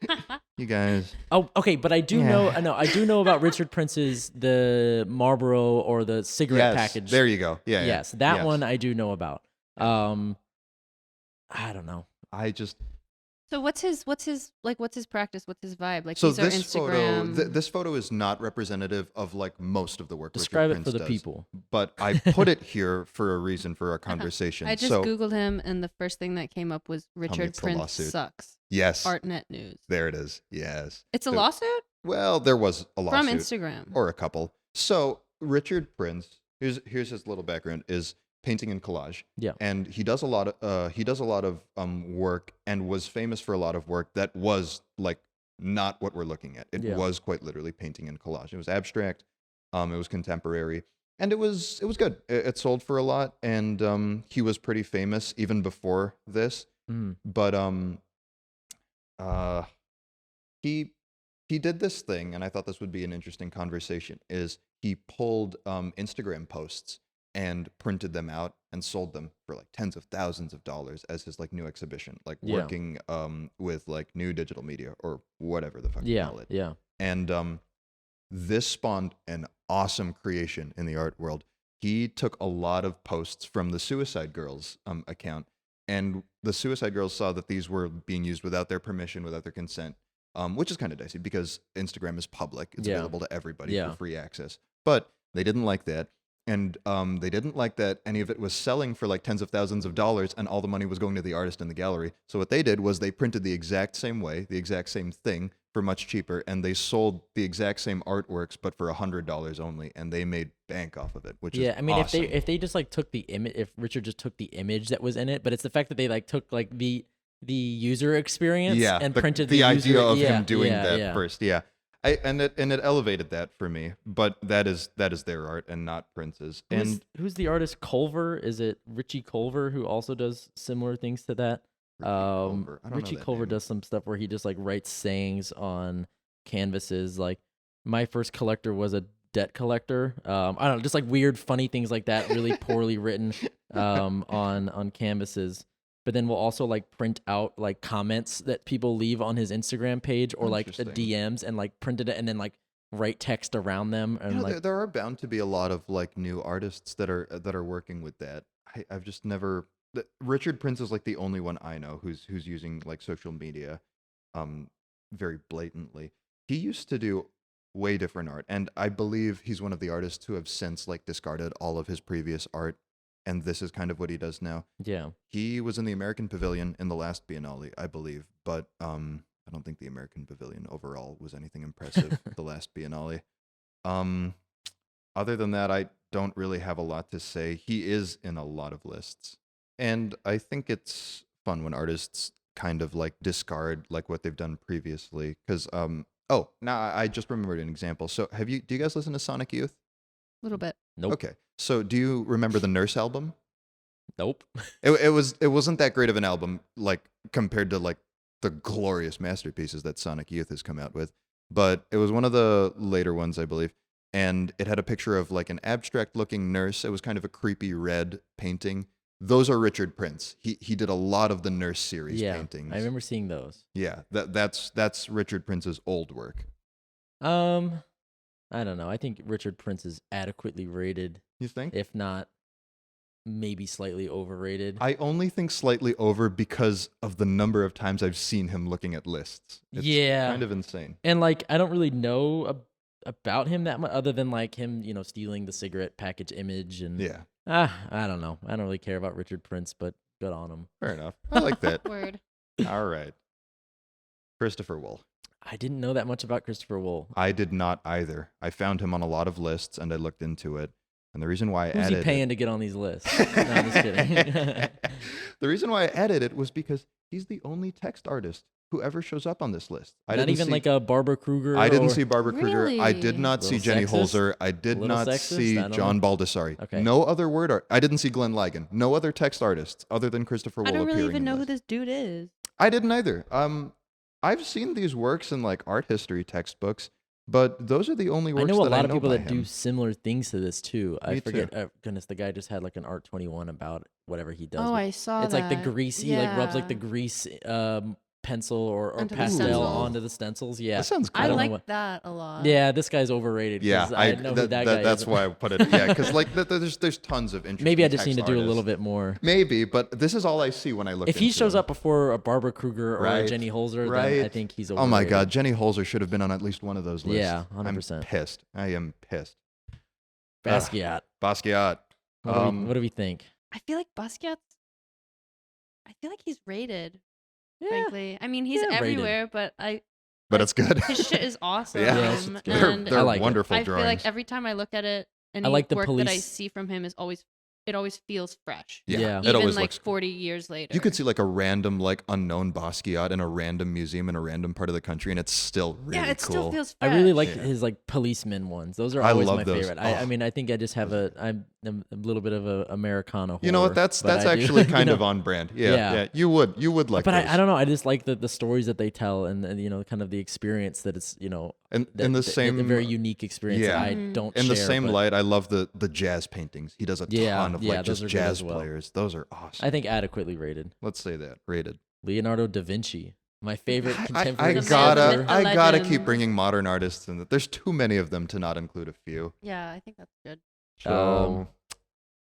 you guys. Oh, okay, but I do know. I do know about Richard Prince's the Marlboro or the cigarette Yes, package. there you go. Yeah. Yes, that Yes. one I do know about. I don't know. I just So what's his practice? What's his vibe? Like so these are this photo Instagram. this photo is not representative of like most of the work Describe Richard it for Prince the does, people. but I put it here for a reason for our conversation. I just so googled him, and the first thing that came up was Richard it's a Prince lawsuit. sucks. yes, Artnet news. there it is. Yes, It's a So- lawsuit. Well, there was a From lawsuit Instagram. or a couple. So Richard Prince, here's his little background, is painting and collage. Yeah. And he does a lot of work, and was famous for a lot of work that was like not what we're looking at. It Yeah. was quite literally painting and collage. It was abstract, it was contemporary, and it was good. It sold for a lot, and he was pretty famous even before this. But he did this thing, and I thought this would be an interesting conversation. Is he pulled Instagram posts and printed them out and sold them for like tens of thousands of dollars as his like new exhibition, like Yeah. working with like new digital media or whatever the fuck you Yeah. call it. Yeah. And this spawned an awesome creation in the art world. He took a lot of posts from the Suicide Girls account, and the Suicide Girls saw that these were being used without their permission, without their consent, which is kind of dicey because Instagram is public. It's Yeah. available to everybody Yeah. for free access. But they didn't like that. And they didn't like that any of it was selling for like tens of thousands of dollars, and all the money was going to the artist in the gallery. So what they did was they printed the exact same way, the exact same thing for much cheaper, and they sold the exact same artworks, but for $100 only, and they made bank off of it, which is I mean, awesome. if they just like took the image, if Richard just took the image that was in it, but it's the fact that they like took like the user experience and printed the idea user, of yeah, him doing yeah, that yeah. first. Yeah. And it elevated that for me, but that is their art and not Prince's. Who's the artist? Culver? Is it Richie Culver who also does similar things to that? Richie Culver. I don't know Richie that Culver name. does some stuff where he just like writes sayings on canvases. Like my first collector was a debt collector. I don't know, just like weird, funny things like that. Really poorly written on canvases. But then we'll also like print out like comments that people leave on his Instagram page or like the Interesting. DMs and like printed it and then like write text around them and You know, like there are bound to be a lot of like new artists that are working with that. I've just never. Richard Prince is like the only one I know who's using like social media, very blatantly. He used to do way different art, and I believe he's one of the artists who have since like discarded all of his previous art, and this is kind of what he does now. yeah. He was in the American Pavilion in the last Biennale, I believe, but I don't think the American Pavilion overall was anything impressive. The last Biennale. Other than that, I don't really have a lot to say. He is in a lot of lists, and I think it's fun when artists kind of like discard like what they've done previously. Because oh, now I just remembered an example. So do you guys listen to Sonic Youth? A little bit. Nope. Okay, so do you remember the Nurse album? Nope. It wasn't that great of an album, like compared to like the glorious masterpieces that Sonic Youth has come out with, but it was one of the later ones, I believe, and it had a picture of like an abstract looking nurse. It was kind of a creepy red painting. Those are Richard Prince. He did a lot of the Nurse series Yeah, paintings. I remember seeing those. Yeah, that's Richard Prince's old work. I don't know. I think Richard Prince is adequately rated, You think? if not maybe slightly overrated. I only think slightly over because of the number of times I've seen him looking at lists. It's Yeah. kind of insane. And like I don't really know about him that much other than like him, stealing the cigarette package image and Yeah, I don't know. I don't really care about Richard Prince, but good on him. fair enough. I like that. Word. All right. Christopher Wool. I didn't know that much about Christopher Wool. I did not either. I found him on a lot of lists and I looked into it. And the reason why I Who's added he paying to get on these lists? No, I'm just kidding. The reason why I added it was because he's the only text artist who ever shows up on this list. Not even like a Barbara Kruger. I didn't or- see Barbara Kruger. I did Really? not see Little Jenny sexist? Holzer. I did Little not sexist? see I don't John know. Baldessari. Okay. No other word art. I didn't see Glenn Ligon. No other text artists other than Christopher Wool I don't appearing really even in know the who list. this dude is. I didn't either. I've seen these works in like art history textbooks, but those are the only I works know a that lot I of know people by that him. do similar things to this too. I Me forget. too. Goodness, the guy just had like an Art 21 about whatever he does. Oh, with- I saw it's that. like the greasy, like rubs like the Yeah. grease pencil or Onto the pastel stencil. onto the stencils. Yeah, That sounds cool. I don't know like what- that a lot. yeah. This guy's overrated. 'cause Yeah, I know who that guy that's is. why I put it. Yeah, because like there's tons of interesting. Maybe I just text need to do a little artists. bit more. Maybe, but this is all I see when I look. If he into shows them. up before a Barbara Kruger or a Right, Jenny Holzer, right. then I think he's overrated. Oh my God, Jenny Holzer should have been on at least one of those lists. Yeah, I'm 100%. pissed. I am pissed. Basquiat. Basquiat. What do we think? I feel like Basquiat's. I feel like he's rated. Yeah, Frankly, I mean he's yeah, rated. everywhere, but I but it's good. His shit is awesome. Yeah, it's good. And they're I like it. wonderful I feel drawings. like every time I look at it, any like the work that I police- see from him is always feels fresh. Yeah. It Even always like looks. 40 years later. You could see like a random like unknown Basquiat in a random museum in a random part of the country, and it's still really yeah, it cool. still feels fresh. I really like Yeah. his like policeman ones. Those are I always love my those. favorite. I Oh. mean, I think I just have I'm a little bit of a Americana. You know what? whore, That's but I do- actually you kind know? of on brand. Yeah, Yeah. yeah. You would like. But those. I don't know. I just like the stories that they tell and kind of the experience that it's And that- in the that- same a very unique experience yeah. that I Mhm. don't in the share, same but light, I love the jazz paintings. He does a Yeah, ton of yeah, like those just are good jazz as well. players. Those are awesome. I think adequately rated. Let's say that rated. Leonardo da Vinci, my favorite I contemporary. The man, the gotta myth, the I gotta keep legend. bringing modern artists in. There's too many of them to not include a few. Yeah, I think that's good. So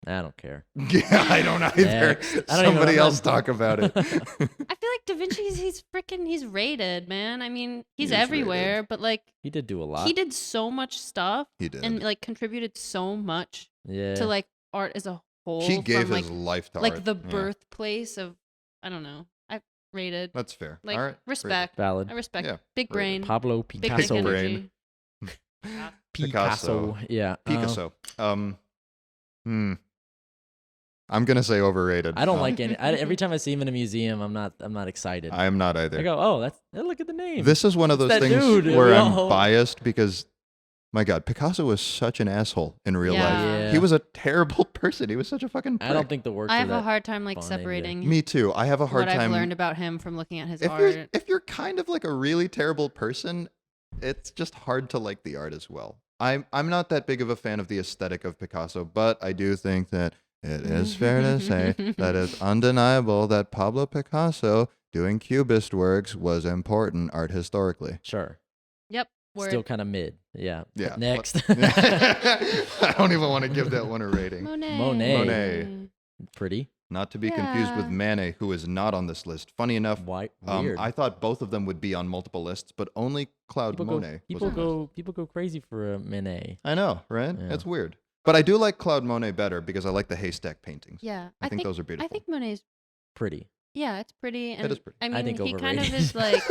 I don't care. yeah, I don't either. Next. I don't even- Somebody I'm else not- talk about it. I feel like Da Vinci's he's rated, man. I mean, he's He is everywhere, rated. but like He did do a lot. he did so much stuff He did. and like contributed so much Yeah. to like art as a whole. He gave from, his life to like art. the Yeah, birthplace of I don't know. I rated that's fair. like All right. respect. Valid. I respect Yeah, big rated. brain, Pablo big dick Picasso. brain. energy. Picasso. Yeah. Picasso. I'm gonna say overrated. I don't like any. Every time I see him in a museum, I'm not excited. I am not either. I go, oh, look at the name. This is one of It's those that things dude. where We I'm all- biased because, my God, Picasso was such an asshole in real Yeah. life. Yeah. He was a terrible person. He was such a fucking prick. I don't think the works I are have a that. hard time like fun either. separating Me too. I have a hard what time. I've learned about him from looking at his if art. you're kind of like a really terrible person, it's just hard to like the art as well. I'm not that big of a fan of the aesthetic of Picasso, but I do think that it is fair to say that it's undeniable that Pablo Picasso doing cubist works was important art historically. Sure. Yep. Word. Still kind of mid. Yeah. Yeah. Next. I don't even want to give that one a rating. Monet. Monet. Pretty. Not to be confused with Yeah. Manet, who is not on this list. Funny enough, White. Weird. I thought both of them would be on multiple lists, but only Claude Monet. was on this. People go crazy for a Manet. I know, right? Yeah. It's weird. But I do like Claude Monet better because I like the haystack paintings. Yeah. I think those are beautiful. I think Monet's Pretty. yeah, it's pretty. And is pretty. I mean, I think he kind of overrated. is like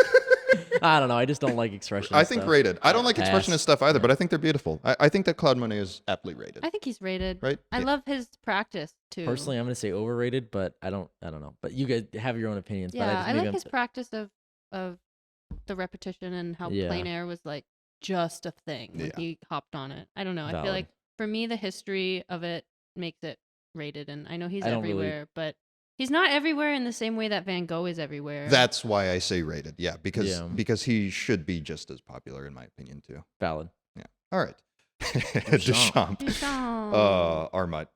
I don't know. I just don't like expression. I think rated. I don't like Pass. expressionist stuff either, but I think they're beautiful. I think that Claude Monet is aptly rated. I think he's rated. Right? I Yeah. love his practice too. Personally, I'm gonna say overrated, but I don't know. But you guys have your own opinions. Yeah, but I, I like maybe his practice of the repetition and how Yeah. plein air was like just a thing when Yeah. he hopped on it. I don't know. I Valid. feel like for me the history of it makes it rated, and I know he's I don't really- everywhere, but he's not everywhere in the same way that Van Gogh is everywhere. That's why I say rated. Yeah, because Yeah. because he should be just as popular in my opinion too. valid. All right. Duchamp. Duchamp. Armut.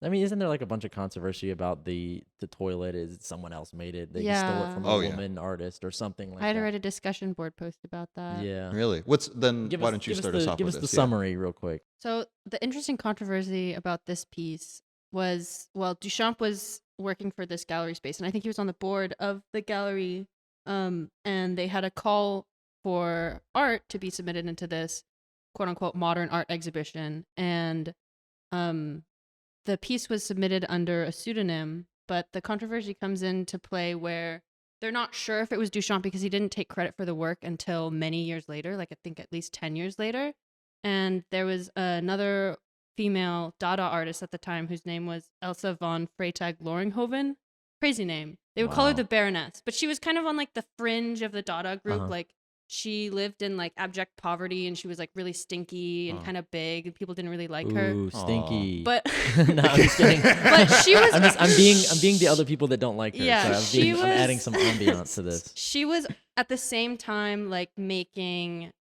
I mean, isn't there like a bunch of controversy about the toilet? Is someone else made it? They stole Yeah. it from Oh, a yeah. woman artist or something like I had to that. write a discussion board post about that. Yeah. Really? Why don't you start us off Give with us this? the Yeah. summary real quick. So the interesting controversy about this piece was, well, Duchamp was working for this gallery space, and I think he was on the board of the gallery. And they had a call for art to be submitted into this quote unquote modern art exhibition, and the piece was submitted under a pseudonym. But the controversy comes into play where they're not sure if it was Duchamp because he didn't take credit for the work until many years later, like I think at least 10 years later. And there was another female Dada artist at the time whose name was Elsa von Freytag-Loringhoven. Crazy name. They would call her Wow. the Baroness, but she was kind of on like the fringe of the Dada group. Uh-huh. Like she lived in like abject poverty, and she was like really stinky and Oh. kind of big, and people didn't really like her. Ooh, stinky. But no, I'm just kidding. But she was- I'm being the other people that don't like her. Yeah, so she I'm was- adding some ambiance to this. she was at the same time like making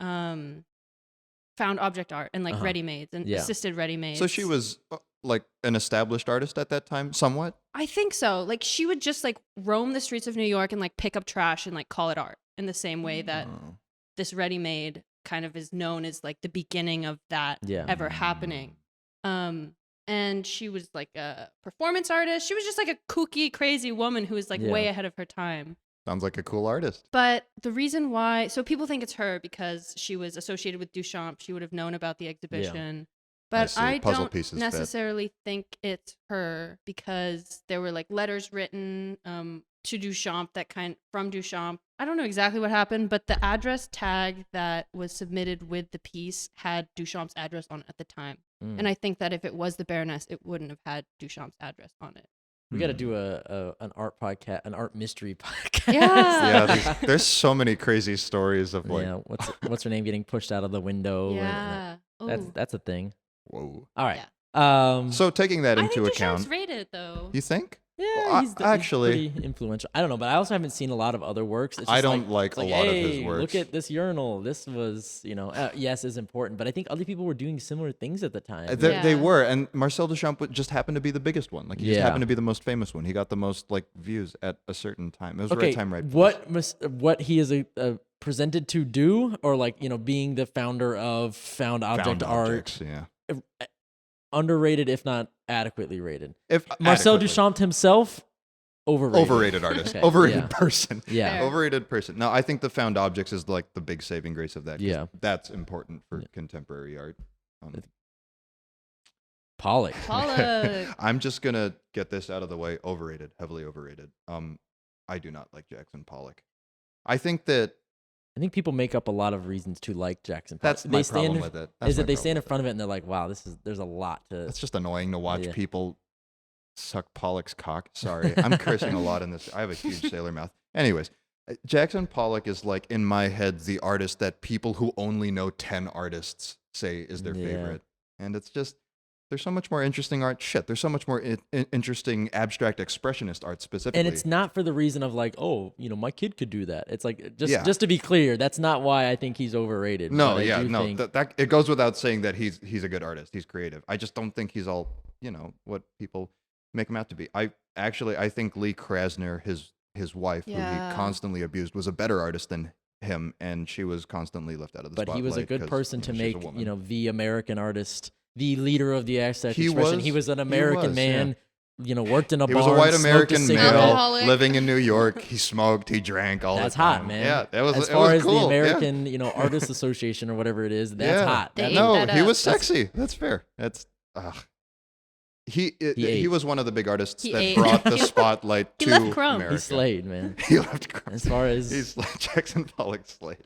found object art and like Uh-huh. ready-mades and Yeah. assisted ready-mades. So she was like an established artist at that time, somewhat. I think so. Like she would just like roam the streets of New York and like pick up trash and like call it art in the same way that Oh. this ready-made kind of is known as like the beginning of that Yeah. ever happening. And she was like a performance artist. She was just like a kooky, crazy woman who was like Yeah. way ahead of her time. Sounds like a cool artist. But the reason why, so people think it's her because she was associated with Duchamp. She would have known about the exhibition. But see. I Puzzle don't pieces fit. necessarily think it's her because there were like letters written to Duchamp from Duchamp. I don't know exactly what happened, but the address tag that was submitted with the piece had Duchamp's address on it at the time. And I think that if it was the Baroness, it wouldn't have had Duchamp's address on it. We got to do an art podcast, an art mystery podcast. Yeah. There's so many crazy stories of like, what's her name getting pushed out of the window? Yeah. That's a thing. whoa. All right. Yeah. So taking that into I think account, Duchamp's rated though. you think? Yeah, Well, he's actually pretty influential. I don't know, but I also haven't seen a lot of other works. It's I just don't like it's a lot of his hey, works. Look at this urinal. This was, yes, is important, but I think other people were doing similar things at the time. They were, and Marcel Duchamp just happened to be the biggest one. Like he just Yeah. happened to be the most famous one. He got the most like views at a certain time. It was the right time, right place. What he is presented to do, or being the founder of found object art, objects, yeah. underrated if not adequately rated. If Marcel adequately. Duchamp himself, overrated Artist, Okay, overrated yeah. person, Yeah. Fair. overrated person. No, I think the found objects is like the big saving grace of that. 'cause Yeah. that's important for contemporary art. Pollock. Pollock. I'm just gonna get this out of the way. Overrated, heavily overrated. I do not like Jackson Pollock. I think that I think people make up a lot of reasons to like Jackson Pollock. that's my problem with it. Is that they stand in front of it and they're like, wow, there's a lot to. It's just annoying to watch Yeah. people suck Pollock's cock. Sorry, I'm cursing a lot in this. I have a huge sailor mouth. Anyways, Jackson Pollock is like in my head the artist that people who only know 10 artists say is their Yeah. favorite, and it's just there's so much more interesting art. Shit, there's so much more interesting abstract expressionist art specifically. And it's not for the reason of like, oh, my kid could do that. It's like Yeah. just to be clear, that's not why I think he's overrated. No, but I yeah, do no. think- That it goes without saying that he's a good artist. He's creative. I just don't think he's all what people make him out to be. I think Lee Krasner, his wife, who Yeah. he constantly abused, was a better artist than him, and she was constantly left out of the but spotlight. he was a good 'cause, person to she's a make, woman. the American artist, the leader of the abstract He expression. was- He was an he American was, man, worked in a He barn. was a white smoked American cigarette. male Alcoholic. living in New York. He smoked, he drank all That's the time. hot, man. Yeah, that was As it far was as cool. the American, Artists Association or whatever it is, that's yeah. hot. They That- ate No, that he up. was That's- sexy. That's fair. That's he ate. was one of the big artists He that ate. brought the spotlight He to left crumbs. America. He slayed, man. He left crumbs. As far as He's like Jackson Pollock slayed.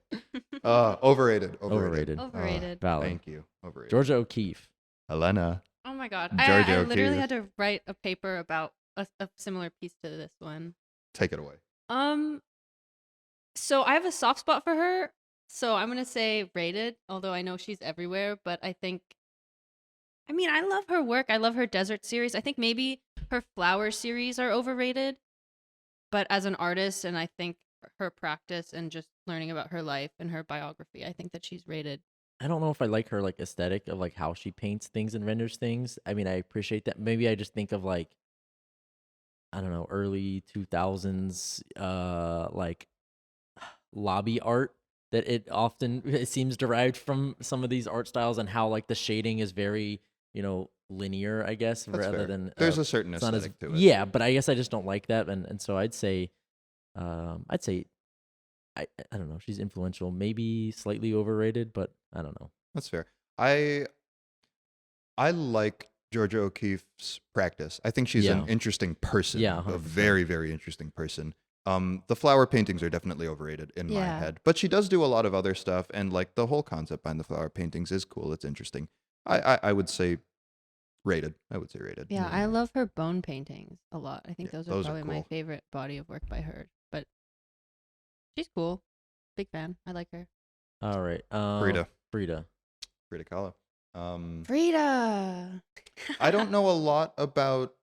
Overrated. overrated. Overrated. Valid. Thank you. Overrated. Georgia O'Keeffe. Helena. Oh my god. Georgia I literally O'Keeffe. had to write a paper about a similar piece to this one. Take it away. So I have a soft spot for her. So I'm gonna say rated, although I know she's everywhere, but I love her work. I love her desert series. I think maybe her flower series are overrated. But as an artist, and I think her practice and just learning about her life and her biography, I think that she's rated. I don't know if I like her aesthetic of how she paints things and renders things. I mean, I appreciate that. Maybe I just think of I don't know, early 2000s lobby art that it seems derived from some of these art styles, and how the shading is very, linear, I guess, That's rather fair. than There's a certain it's not as- aesthetic to it. Yeah, but I guess I just don't like that, and so I'd say I don't know, she's influential, maybe slightly overrated, but I don't know. That's fair. I like Georgia O'Keeffe's practice. I think she's Yeah. an interesting person. Yeah, a 100%. very, very interesting person. The flower paintings are definitely overrated in my Yeah. head, but she does do a lot of other stuff, and the whole concept behind the flower paintings is cool. It's interesting. I would say rated. I would say rated. Yeah, I love her bone paintings a lot. I think Yeah, those are those are probably my cool. favorite body of work by her. But she's cool. Big fan. I like her. All right, Frida Frida. Kahlo. Frida. I don't know a lot about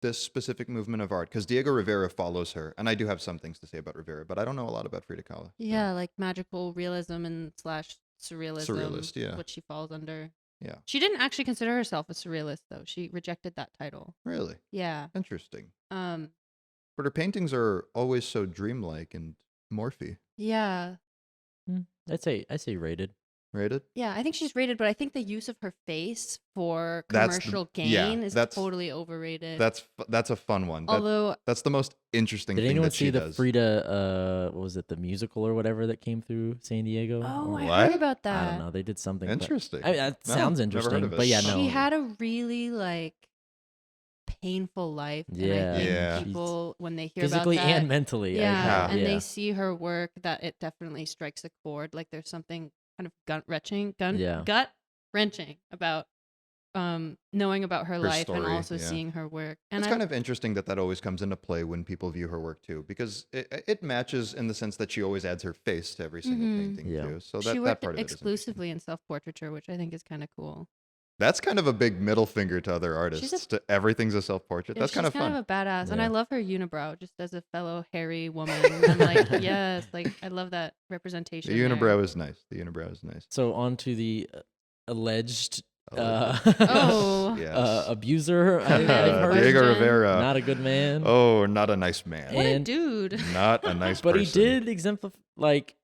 this specific movement of art because Diego Rivera follows her, and I do have some things to say about Rivera, but I don't know a lot about Frida Kahlo. Yeah, like magical realism and / surrealism. Surrealist, yeah. What she falls under. Yeah. She didn't actually consider herself a surrealist though. She rejected that title. Really Yeah. interesting. Um. But her paintings are always so dreamlike and morphy. Yeah. I'd say rated. Rated? Yeah. I think she's rated, but I think the use of her face for That's the- commercial yeah, gain is that's- totally overrated. That's a fun one. Although That's the most interesting Did thing anyone that see she the does. Frida? What was it, the musical or whatever that came through San Diego? Oh, Or- I What? heard about that. I don't know. They did something. but- Interesting. I mean, that No, sounds never heard interesting, of it. but yeah, no. She had a really painful life. Yeah. And I think Yeah. people, when they hear physically about that, and mentally. yeah, and yeah. they see her work, that it definitely strikes a chord. Like there's something kind of Yeah. gut wrenching about knowing about her life and story, also yeah. seeing her work. And It's kind of interesting that always comes into play when people view her work too, because it matches in the sense that she always adds her face to every single painting Yeah. too. So she that worked part of it is exclusively in self-portraiture, which I think is kind of cool. That's kind of a big middle finger to other artists. To everything's a self-portrait. That's kind of fun. She's kind of a badass, and Yeah. I love her unibrow. Just as a fellow hairy woman, I'm like, yes, like I love that representation. The there. unibrow is nice. The unibrow is nice. So on to the alleged Oh. Yes. abuser. I've heard Diego Question. Rivera. not a good man. Oh, not a nice man. What a And- dude! Not a nice but person. he did exemplify, like,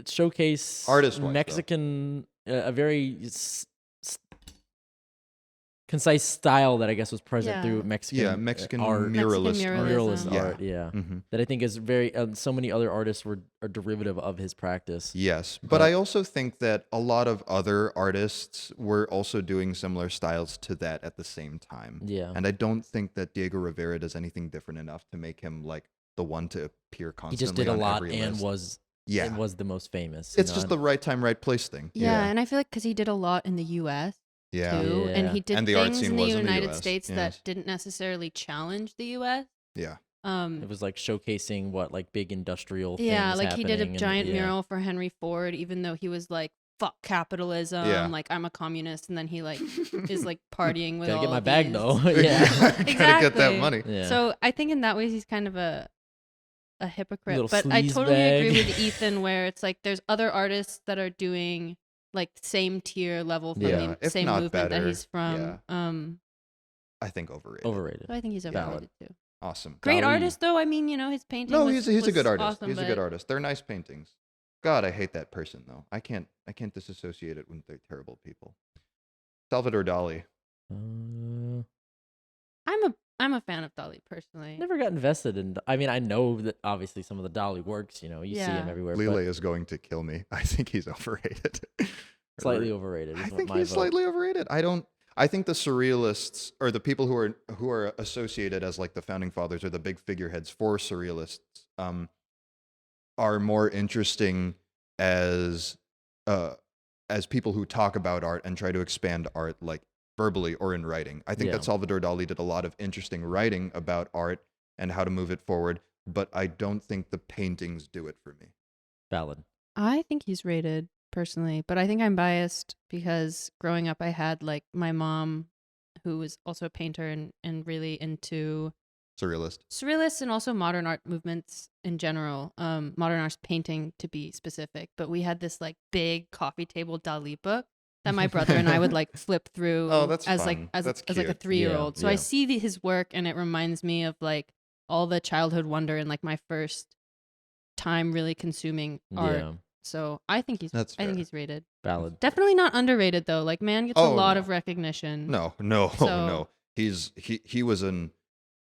showcase Artist-wise, Mexican, a very concise style that I guess was present Yeah. through Mexican, Mexican art, muralist. Mexican art. muralist Yeah. art. Yeah, Mm-hmm. that I think is very. So many other artists are derivative of his practice. Yes, but But- I also think that a lot of other artists were also doing similar styles to that at the same time. Yeah, And I don't think that Diego Rivera does anything different enough to make him like the one to appear constantly. he just did a on lot every and list. was Yeah, was the most famous. it's just the right time, right place thing. Yeah, and I feel like because he did a lot in the U.S. Yeah, too, and Yeah. he did And the art things scene in the was in the United US, States yes. that didn't necessarily challenge the U.S. yeah. It was like showcasing what like big industrial. Yeah, things like he did a happening and- giant yeah. mural for Henry Ford, even though he was like, "Fuck capitalism," Yeah. like I'm a communist, and then he like is like partying with Gotta all get my of bag these- though. yeah, Gotta get that Exactly. money. yeah. So I think in that way he's kind of a hypocrite. Little But I sleaze totally agree bag. with Ethan where it's like there's other artists that are doing like same tier level from Yeah, the if same not movement that better, he's from. yeah. I think overrated. Overrated. So I think he's Yeah. overrated too. Awesome. Great Dali. artist though. I mean, you know, his painting. No, was, he's a was good artist. Awesome, He's a good but- artist. They're nice paintings. God, I hate that person though. I can't disassociate it when they're terrible people. Salvador Dali. I'm a fan of Dali personally. Never got invested in. I mean, I know that obviously some of the Dali works. You know, you see him Yeah. everywhere. Lele but is going to kill me. I think he's overrated. slightly overrated. I is think my he's vote. slightly overrated. I think the surrealists or the people who are associated as like the founding fathers or the big figureheads for surrealists are more interesting as people who talk about art and try to expand art like verbally or in writing. I think Yeah. that Salvador Dali did a lot of interesting writing about art and how to move it forward, but I don't think the paintings do it for me. Valid. I think he's rated personally, but I think I'm biased because growing up I had like my mom who was also a painter and really into Surrealist. surrealists and also modern art movements in general. Modern art painting to be specific, but we had this like big coffee table Dali book that my brother and I would like flip through Oh, that's as fun. like as That's like a cute. 3-year-old. So I yeah. see his work and it reminds me of like all the childhood wonder and like my first time really consuming art. Yeah. So I think he's That's I think fair. he's rated. Valid. Definitely not underrated though. Like man gets a Oh, lot no. of recognition. No. So- No. He was in.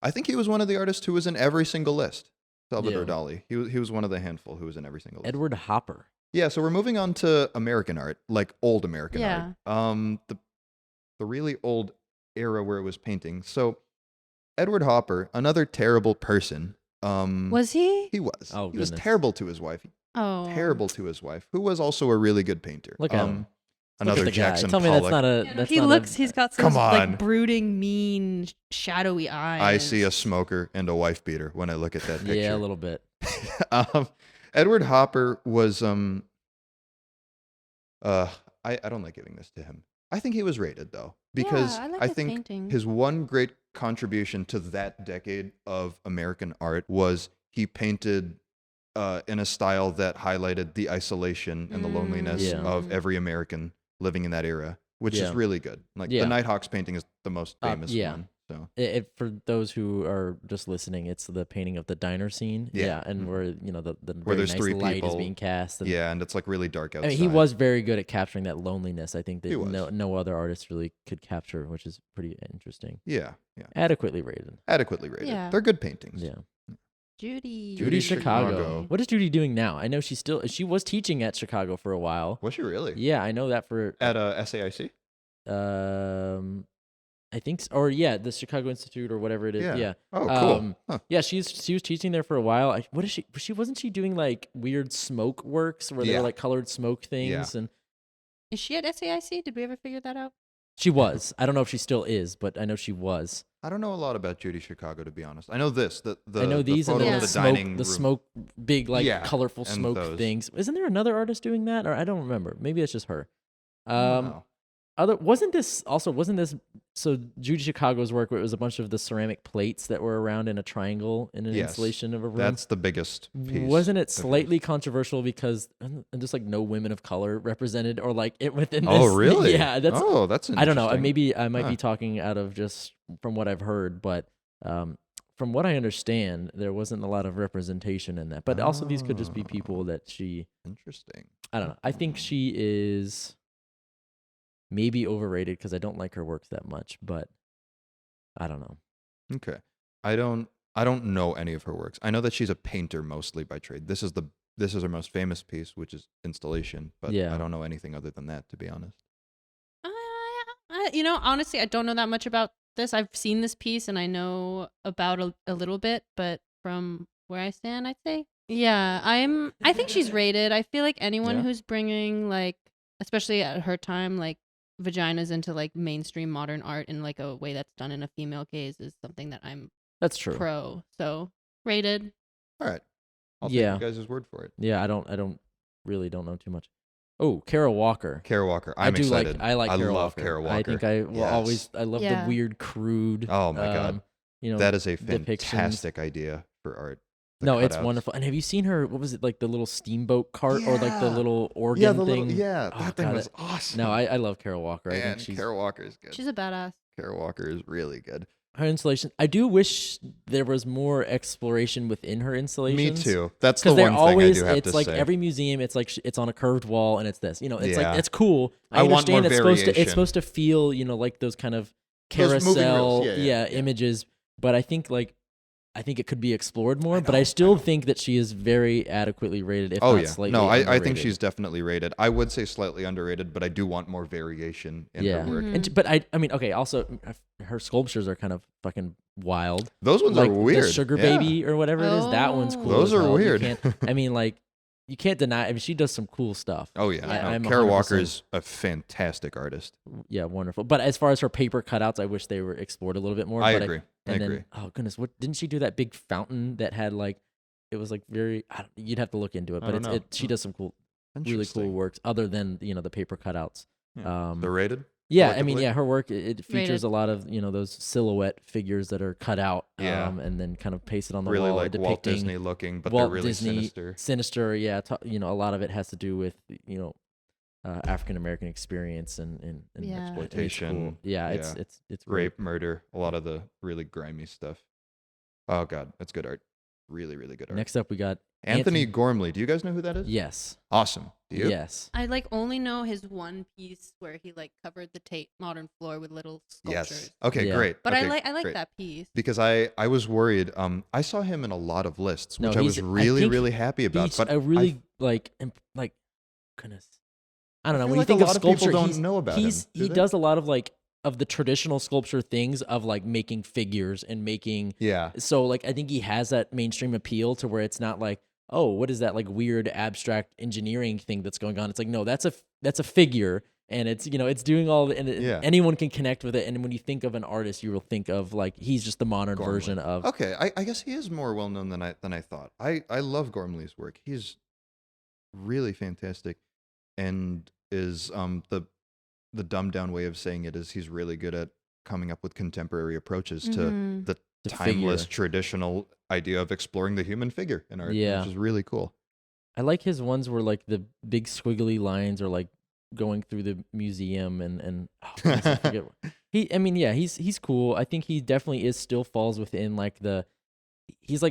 I think he was one of the artists who was in every single list. Salvador Yeah. Dali. He was one of the handful who was in every single list. Edward Hopper. Yeah. So we're moving on to American art, like old American Yeah. art. The really old era where it was painting. So Edward Hopper, another terrible person. Was he? He was. Oh, he was goodness. terrible to his wife. Oh. Terrible to his wife, who was also a really good painter. Look at him. Look Another at the guy. Jackson Tell me Pollock. that's not a. That's He not looks. A, He's got Come some on. like brooding, mean, shadowy eyes. I see a smoker and a wife beater when I look at that picture. yeah, a little bit. Edward Hopper was I don't like giving this to him. I think he was rated though because Yeah, I like I his think painting. his one great contribution to that decade of American art was he painted in a style that highlighted the isolation and the loneliness Yeah. of every American living in that era, which Yeah. is really good. Like Yeah. the Nighthawks painting is the most famous yeah. one. So For those who are just listening, it's the painting of the diner scene. Yeah. and Mhm. where the Where very there's nice three light is people. being cast. And, yeah, and it's like really dark I outside. mean, he was very good at capturing that loneliness. I think that He was. no other artist really could capture, which is pretty interesting. Yeah. Adequately rated. Adequately rated. Yeah. They're good paintings. Yeah. Judy. Judy Chicago. Chicago. What is Judy doing now? I know she was teaching at Chicago for a while. Was she really? Yeah, I know that for At SAIC? I think, or yeah, the Chicago Institute or whatever it is. Yeah. Oh, cool. Huh. Yeah, she was teaching there for a while. What is she? Wasn't she doing like weird smoke works where they were like colored smoke things? And is she at SAIC? Did we ever figure that out? she was. I don't know if she still is, but I know she was. I don't know a lot about Judy Chicago, to be honest. I know this. I know these the and photo the of smoke, dining the room. smoke, big like colorful and smoke those. things. Isn't there another artist doing that, or I don't remember? Maybe it's just her. I don't know. Wasn't this so Judy Chicago's work where it was a bunch of the ceramic plates that were around in a triangle in an installation of a room? That's the biggest piece. Wasn't it slightly controversial because just like no women of color represented or like it within this? Oh, really? Yeah, that's interesting. I don't know. Maybe I might be talking out of just from what I've heard, but from what I understand, there wasn't a lot of representation in that. But also these could just be people that she Interesting. I don't know. I think she is maybe overrated because I don't like her work that much, but I don't know. Okay. I don't know any of her works. I know that she's a painter mostly by trade. This is her most famous piece, which is Installation, but I don't know anything other than that, to be honest. Honestly, I don't know that much about this. I've seen this piece and I know about a little bit, but from where I stand, I'd say, I think she's rated. I feel like anyone who's bringing like, especially at her time, like vaginas into like mainstream modern art in like a way that's done in a female gaze is something that That's true. pro. So rated. All right. I'll take you guys' word for it. Yeah, I don't know too much. Oh, Kara Walker. Kara Walker. I'm excited. I love Kara Walker. I think I will always. I love the weird, crude. Oh my god. That is a depictions. fantastic idea for art. No, it's wonderful. And have you seen her? What was it like? The little steamboat cart or like the little organ thing? That thing was awesome. No, I love Kara Walker. I think Kara Walker is good. She's a badass. Kara Walker is really good. Her installation. I do wish there was more exploration within her installations. Me too. That's the one thing I do have to say. It's like every museum. It's like it's on a curved wall, and it's this. It's like it's cool. I understand want more it's supposed to feel like those kind of carousel images. But I think it could be explored more, but I still think that she is very adequately rated, if not slightly underrated. I think she's definitely rated. I would say slightly underrated, but I do want more variation in her work. Mm-hmm. But I mean, okay, also, her sculptures are kind of fucking wild. Those ones are weird. The Sugar Baby or whatever it is, that one's cool. Those are weird. You can't deny. I mean, she does some cool stuff. Oh yeah, Kara Walker is a fantastic artist. Yeah, wonderful. But as far as her paper cutouts, I wish they were explored a little bit more. I agree. I agree. Then, oh goodness, what didn't she do that big fountain that had like, it was like very. You'd have to look into it, but she does some cool, really cool works other than the paper cutouts. Yeah. They're rated. Yeah, I mean, her work it features a lot of those silhouette figures that are cut out, and then kind of pasted on the really wall, like depicting Walt Disney looking, but Walt they're really Disney, sinister. Yeah, a lot of it has to do with African American experience and exploitation. Cool. Yeah, it's rape, murder, a lot of the really grimy stuff. Oh god, that's good art. Really, really good art. Next up, we got Anthony Gormley. Do you guys know who that is? Yes. Awesome. Do you? Yes. I only know his one piece where he covered the Tate Modern floor with little sculptures. Yes. Okay, great. But okay, I like that piece. Because I was worried. I saw him in a lot of lists, which I was really happy about. But I really goodness. I don't know. When you think a of lot sculpture, people don't know about him. He does a lot of of the traditional sculpture things of making figures and making. Yeah. So I think he has that mainstream appeal to where it's not oh, what is that weird abstract engineering thing that's going on? It's no, that's a figure, and it's it's doing all the, and anyone can connect with it. And when you think of an artist, you will think of he's just the modern version of. Okay, I guess he is more well known than I thought. I love Gormley's work. He's really fantastic, and is the dumbed down way of saying it is he's really good at coming up with contemporary approaches to the timeless traditional idea of exploring the human figure in art, which is really cool. I like his ones where the big squiggly lines are going through the museum and I forget. He's cool. I think he definitely still falls within he's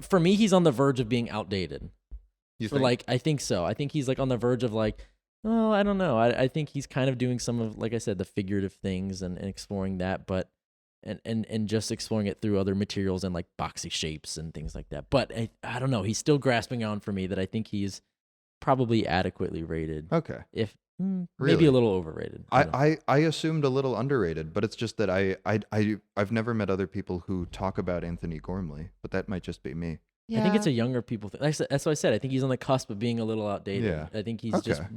for me he's on the verge of being outdated. You think? I think so. I think he's on the verge of oh, I don't know. I think he's kind of doing some of, like I said, the figurative things and exploring that, but and just exploring it through other materials and boxy shapes and things like that. But I don't know. He's still grasping on for me that I think he's probably adequately rated. Okay. If Maybe Really? a little overrated. I don't know. I assumed a little underrated, but it's just that I've never met other people who talk about Anthony Gormley, but that might just be me. Yeah. I think it's a younger people thing. That's what I said. I think he's on the cusp of being a little outdated. Yeah. I think he's just Okay.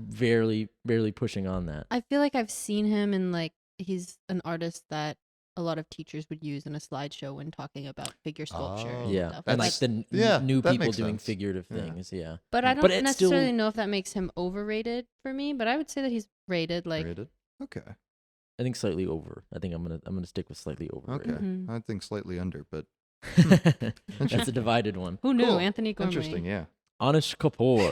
barely pushing on that. I feel like I've seen him in like he's an artist that a lot of teachers would use in a slideshow when talking about figure sculpture. Oh, and Yeah, stuff. and like That's- the yeah, new that people makes doing sense. figurative Yeah. things. Yeah, But I don't But it's necessarily still- know if that makes him overrated for me. But I would say that he's rated. Like, Rated? Okay. I think slightly over. I think I'm gonna stick with slightly overrated. Okay. Mhm. I think slightly under, but That's a divided one. who knew Cool. Anthony Gormley? interesting. Yeah. Anish Kapoor.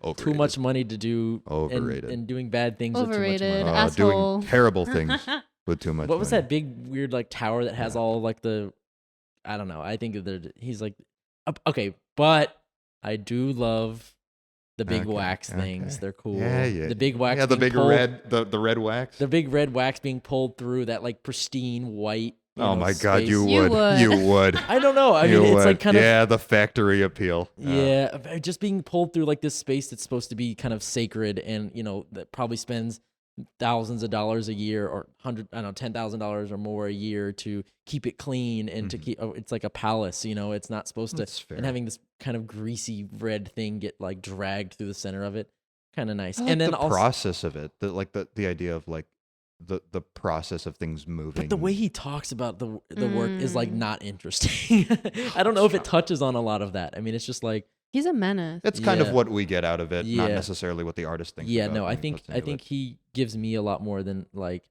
Overrated. Too much money to do Overrated. and doing bad things Overrated. with too much money. Asshole. Doing terrible things with too much. What was money. that big weird like tower that has Yeah. all like the I don't know. I think that he's like okay, but I do love the big Okay, wax things. okay. They're cool. Yeah, yeah. The big wax. Yeah, the being big pulled- red, the red wax. The big red wax being pulled through that like pristine white. Oh my God, space. you You would. would. You would. I don't know. I You mean, it's would. like kind of yeah, the factory appeal. yeah, just being pulled through like this space that's supposed to be kind of sacred, and that probably spends thousands of dollars a year or $10,000 or more a year to keep it clean and to Mhm. keep. It's like a palace, it's not supposed to. That's fair. And having this kind of greasy red thing get like dragged through the center of it, kind of nice. I like And then the also, process of it, the idea of like the process of things moving. but the way he talks about the work is like Mm. not interesting. I don't know if it touches on a lot of that. I mean, it's just like. He's a menace. it's kind of Yeah. what we get out of it, not Yeah. necessarily what the artist thinks. Yeah, about no, I when he think puts I into think it. he gives me a lot more than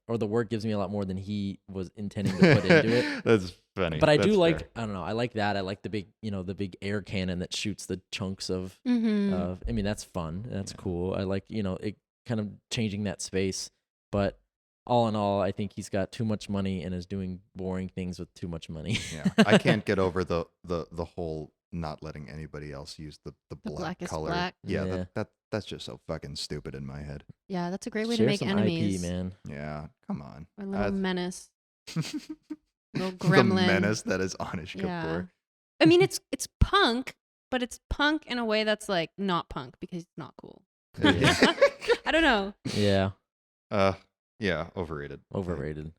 or the work gives me a lot more than he was intending to put into it. That's funny. But I That's do like fair. I don't know, I like that. I like the big the big air cannon that shoots the chunks of Mm-hmm. I mean that's fun. That's Yeah. cool. I like it kind of changing that space. But all in all, I think he's got too much money and is doing boring things with too much money. Yeah, I can't get over the whole not letting anybody else use the black blackest color. black. Yeah, Yeah. that's just so fucking stupid in my head. Yeah, that's a great way Share to make some enemies. IP, man. Yeah, come on. A little menace. Little the gremlin. menace that is Anish Yeah. Kapoor. I mean, it's punk, but it's punk in a way that's like not punk because it's not cool. Yeah. I don't know. Yeah, Yeah, overrated. overrated.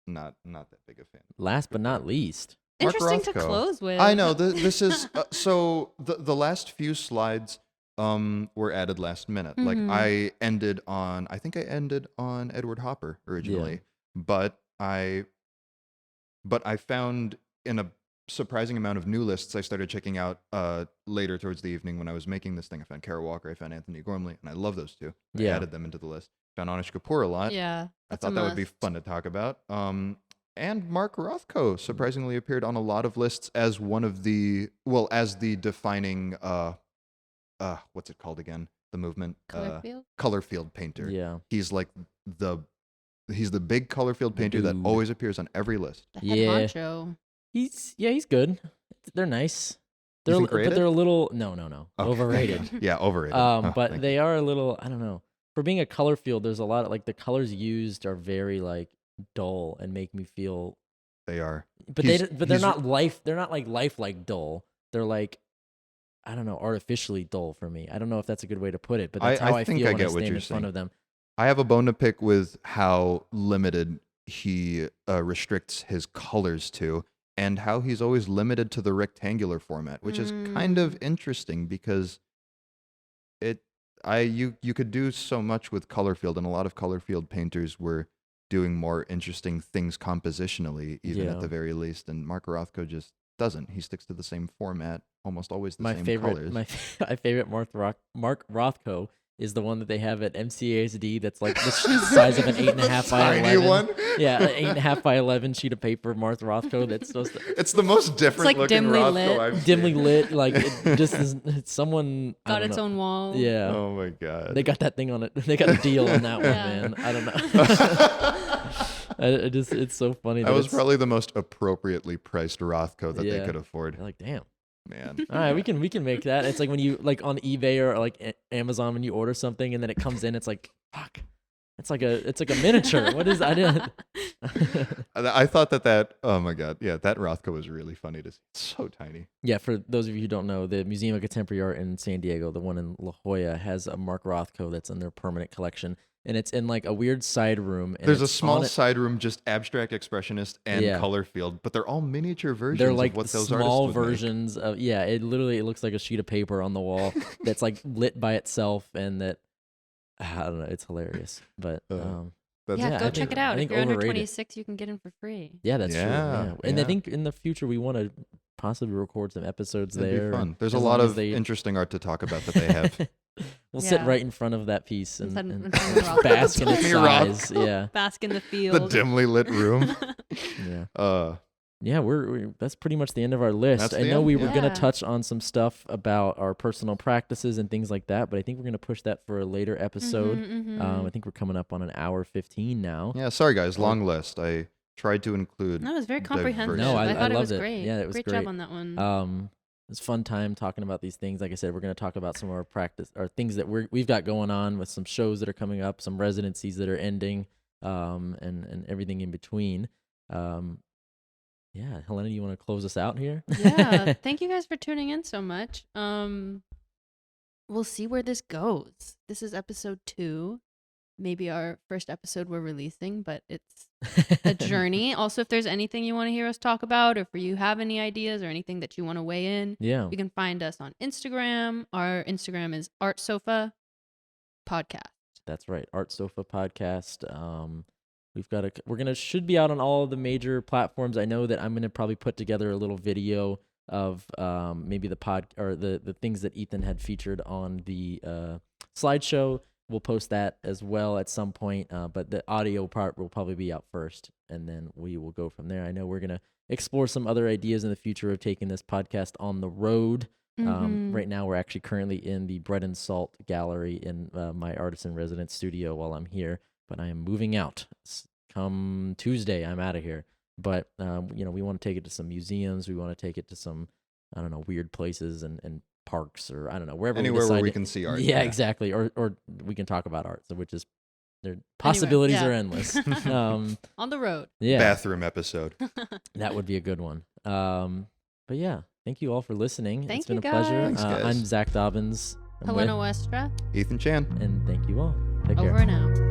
Not that big a fan. Last but not least, Mark Interesting to Rothko. close with. I know this is so the last few slides were added last minute. Like Mhm. I think I ended on Edward Hopper originally, but I found in a surprising amount of new lists I started checking out later towards the evening when I was making this thing. I found Kara Walker, I found Anthony Gormley, and I love those two. I Yeah. added them into the list. Found Anish Kapoor a lot. Yeah. I That's a thought that would be must. fun to talk about. And Mark Rothko surprisingly appeared on a lot of lists as as the defining what's it called again? The movement Color field? color field painter. yeah. He's like the big color field painter that dude. always appears on every list. The head Yeah. honcho. He's good. They're nice. You think But rated? they're a little no Okay. overrated. Yeah, overrated. Oh, But thank they you. are a little I don't know. For being a color field, there's a lot of like the colors used are very like dull and make me feel. They are. But He's- but they're he's- not life. They're not like lifelike dull. They're like. I don't know, artificially dull for me. I don't know if that's a good way to put it, but that's how I think feel I when get I what stand you're in front saying. of them. I have a bone to pick with how limited he restricts his colors to, and how he's always limited to the rectangular format, which is kind of interesting because you could do so much with color field, and a lot of color field painters were doing more interesting things compositionally, even Yeah. at the very least. And Mark Rothko just doesn't. He sticks to the same format, almost always the My same favorite, colors. my favorite Mark Rothko is the one that they have at MCASD. That's like the size of an 8.5 by 11. Tiny one. Yeah, an 8.5 by 11 sheet of paper. Mark Rothko. That's supposed to It's the most different like looking dimly Rothko lit. I've dimly seen. lit. Like it just is. It's someone I Got don't its know. own wall. Yeah, Oh my god. they got that thing on it. They got a deal on that one, Yeah. man. I don't know. It's so funny. That was it's- probably the most appropriately priced Rothko that they Yeah. could afford. You're like, damn. Man. All right, we can make that. It's like when you like on eBay or like Amazon when you order something and then it comes in, it's like fuck. It's like a miniature. What is I didn't. I thought that oh my god, yeah, that Rothko was really funny to see. It's so tiny. Yeah, for those of you who don't know, the Museum of Contemporary Art in San Diego, the one in La Jolla, has a Mark Rothko that's in their permanent collection, and it's in like a weird side room. And There's a it's small on side room, just abstract expressionist and color field, but they're all miniature versions They're like of what those small artists would make. versions of It looks like a sheet of paper on the wall that's like lit by itself, and that I don't know. It's hilarious, but go check it out. If you're under Overrated. 26, you can get in for free. Yeah, that's true. Yeah. And I yeah. think in the future we want to possibly record some episodes It'd there. be fun. There's a as lot long as of they- interesting art to talk about that they have. We'll sit Yeah. right in front of that piece and, Instead and of Rothko. bask in its Tiny size. Rothko. Yeah, Bask in the The field. dimly lit room. yeah. Yeah, we're that's pretty much the end of our list. That's I the know end, we were yeah. gonna touch on some stuff about our personal practices and things like that, but I think we're gonna push that for a later episode. I think we're coming up on an hour 15 now. Yeah, sorry guys, long list. I tried to include. No, it was very comprehensive. diversity. No, I thought it loved was it. great. Yeah, it was great great. job on that one. It's a fun time talking about these things. Like I said, we're going to talk about some of our practice or things that we've got going on with some shows that are coming up, some residencies that are ending, and everything in between. Yeah, Helena, you want to close us out here? Yeah, thank you guys for tuning in so much. We'll see where this goes. This is episode 2. Maybe our first episode we're releasing, but it's a journey. Also, if there's anything you want to hear us talk about, or if you have any ideas or anything that you want to weigh in, Yeah. you can find us on Instagram. Our Instagram is Art Sofa Podcast. That's right. Art Sofa Podcast. Should be out on all of the major platforms. I know that I'm gonna probably put together a little video of maybe the things that Ethan had featured on the slideshow. We'll post that as well at some point, but the audio part will probably be out first, and then we will go from there. I know we're gonna explore some other ideas in the future of taking this podcast on the road. Right now, we're actually currently in the Bread and Salt Gallery in my artist-in-residence studio while I'm here, but I am moving out. Come Tuesday, I'm out of here. But, we want to take it to some museums. We want to take it to some, I don't know, weird places and parks, or I don't know, wherever Anywhere we where decide we to- can see art. Yeah, exactly. Or we can talk about art, which is, their possibilities yeah. are endless. On the road. Yeah, Bathroom episode. that would be a good one. But yeah, thank you all for listening. Thank It's been you, a pleasure. Thanks, guys. I'm Zach Dobbins. I'm Helena with- Westra. Ethan Chan. and thank you all. Take care. Over and out.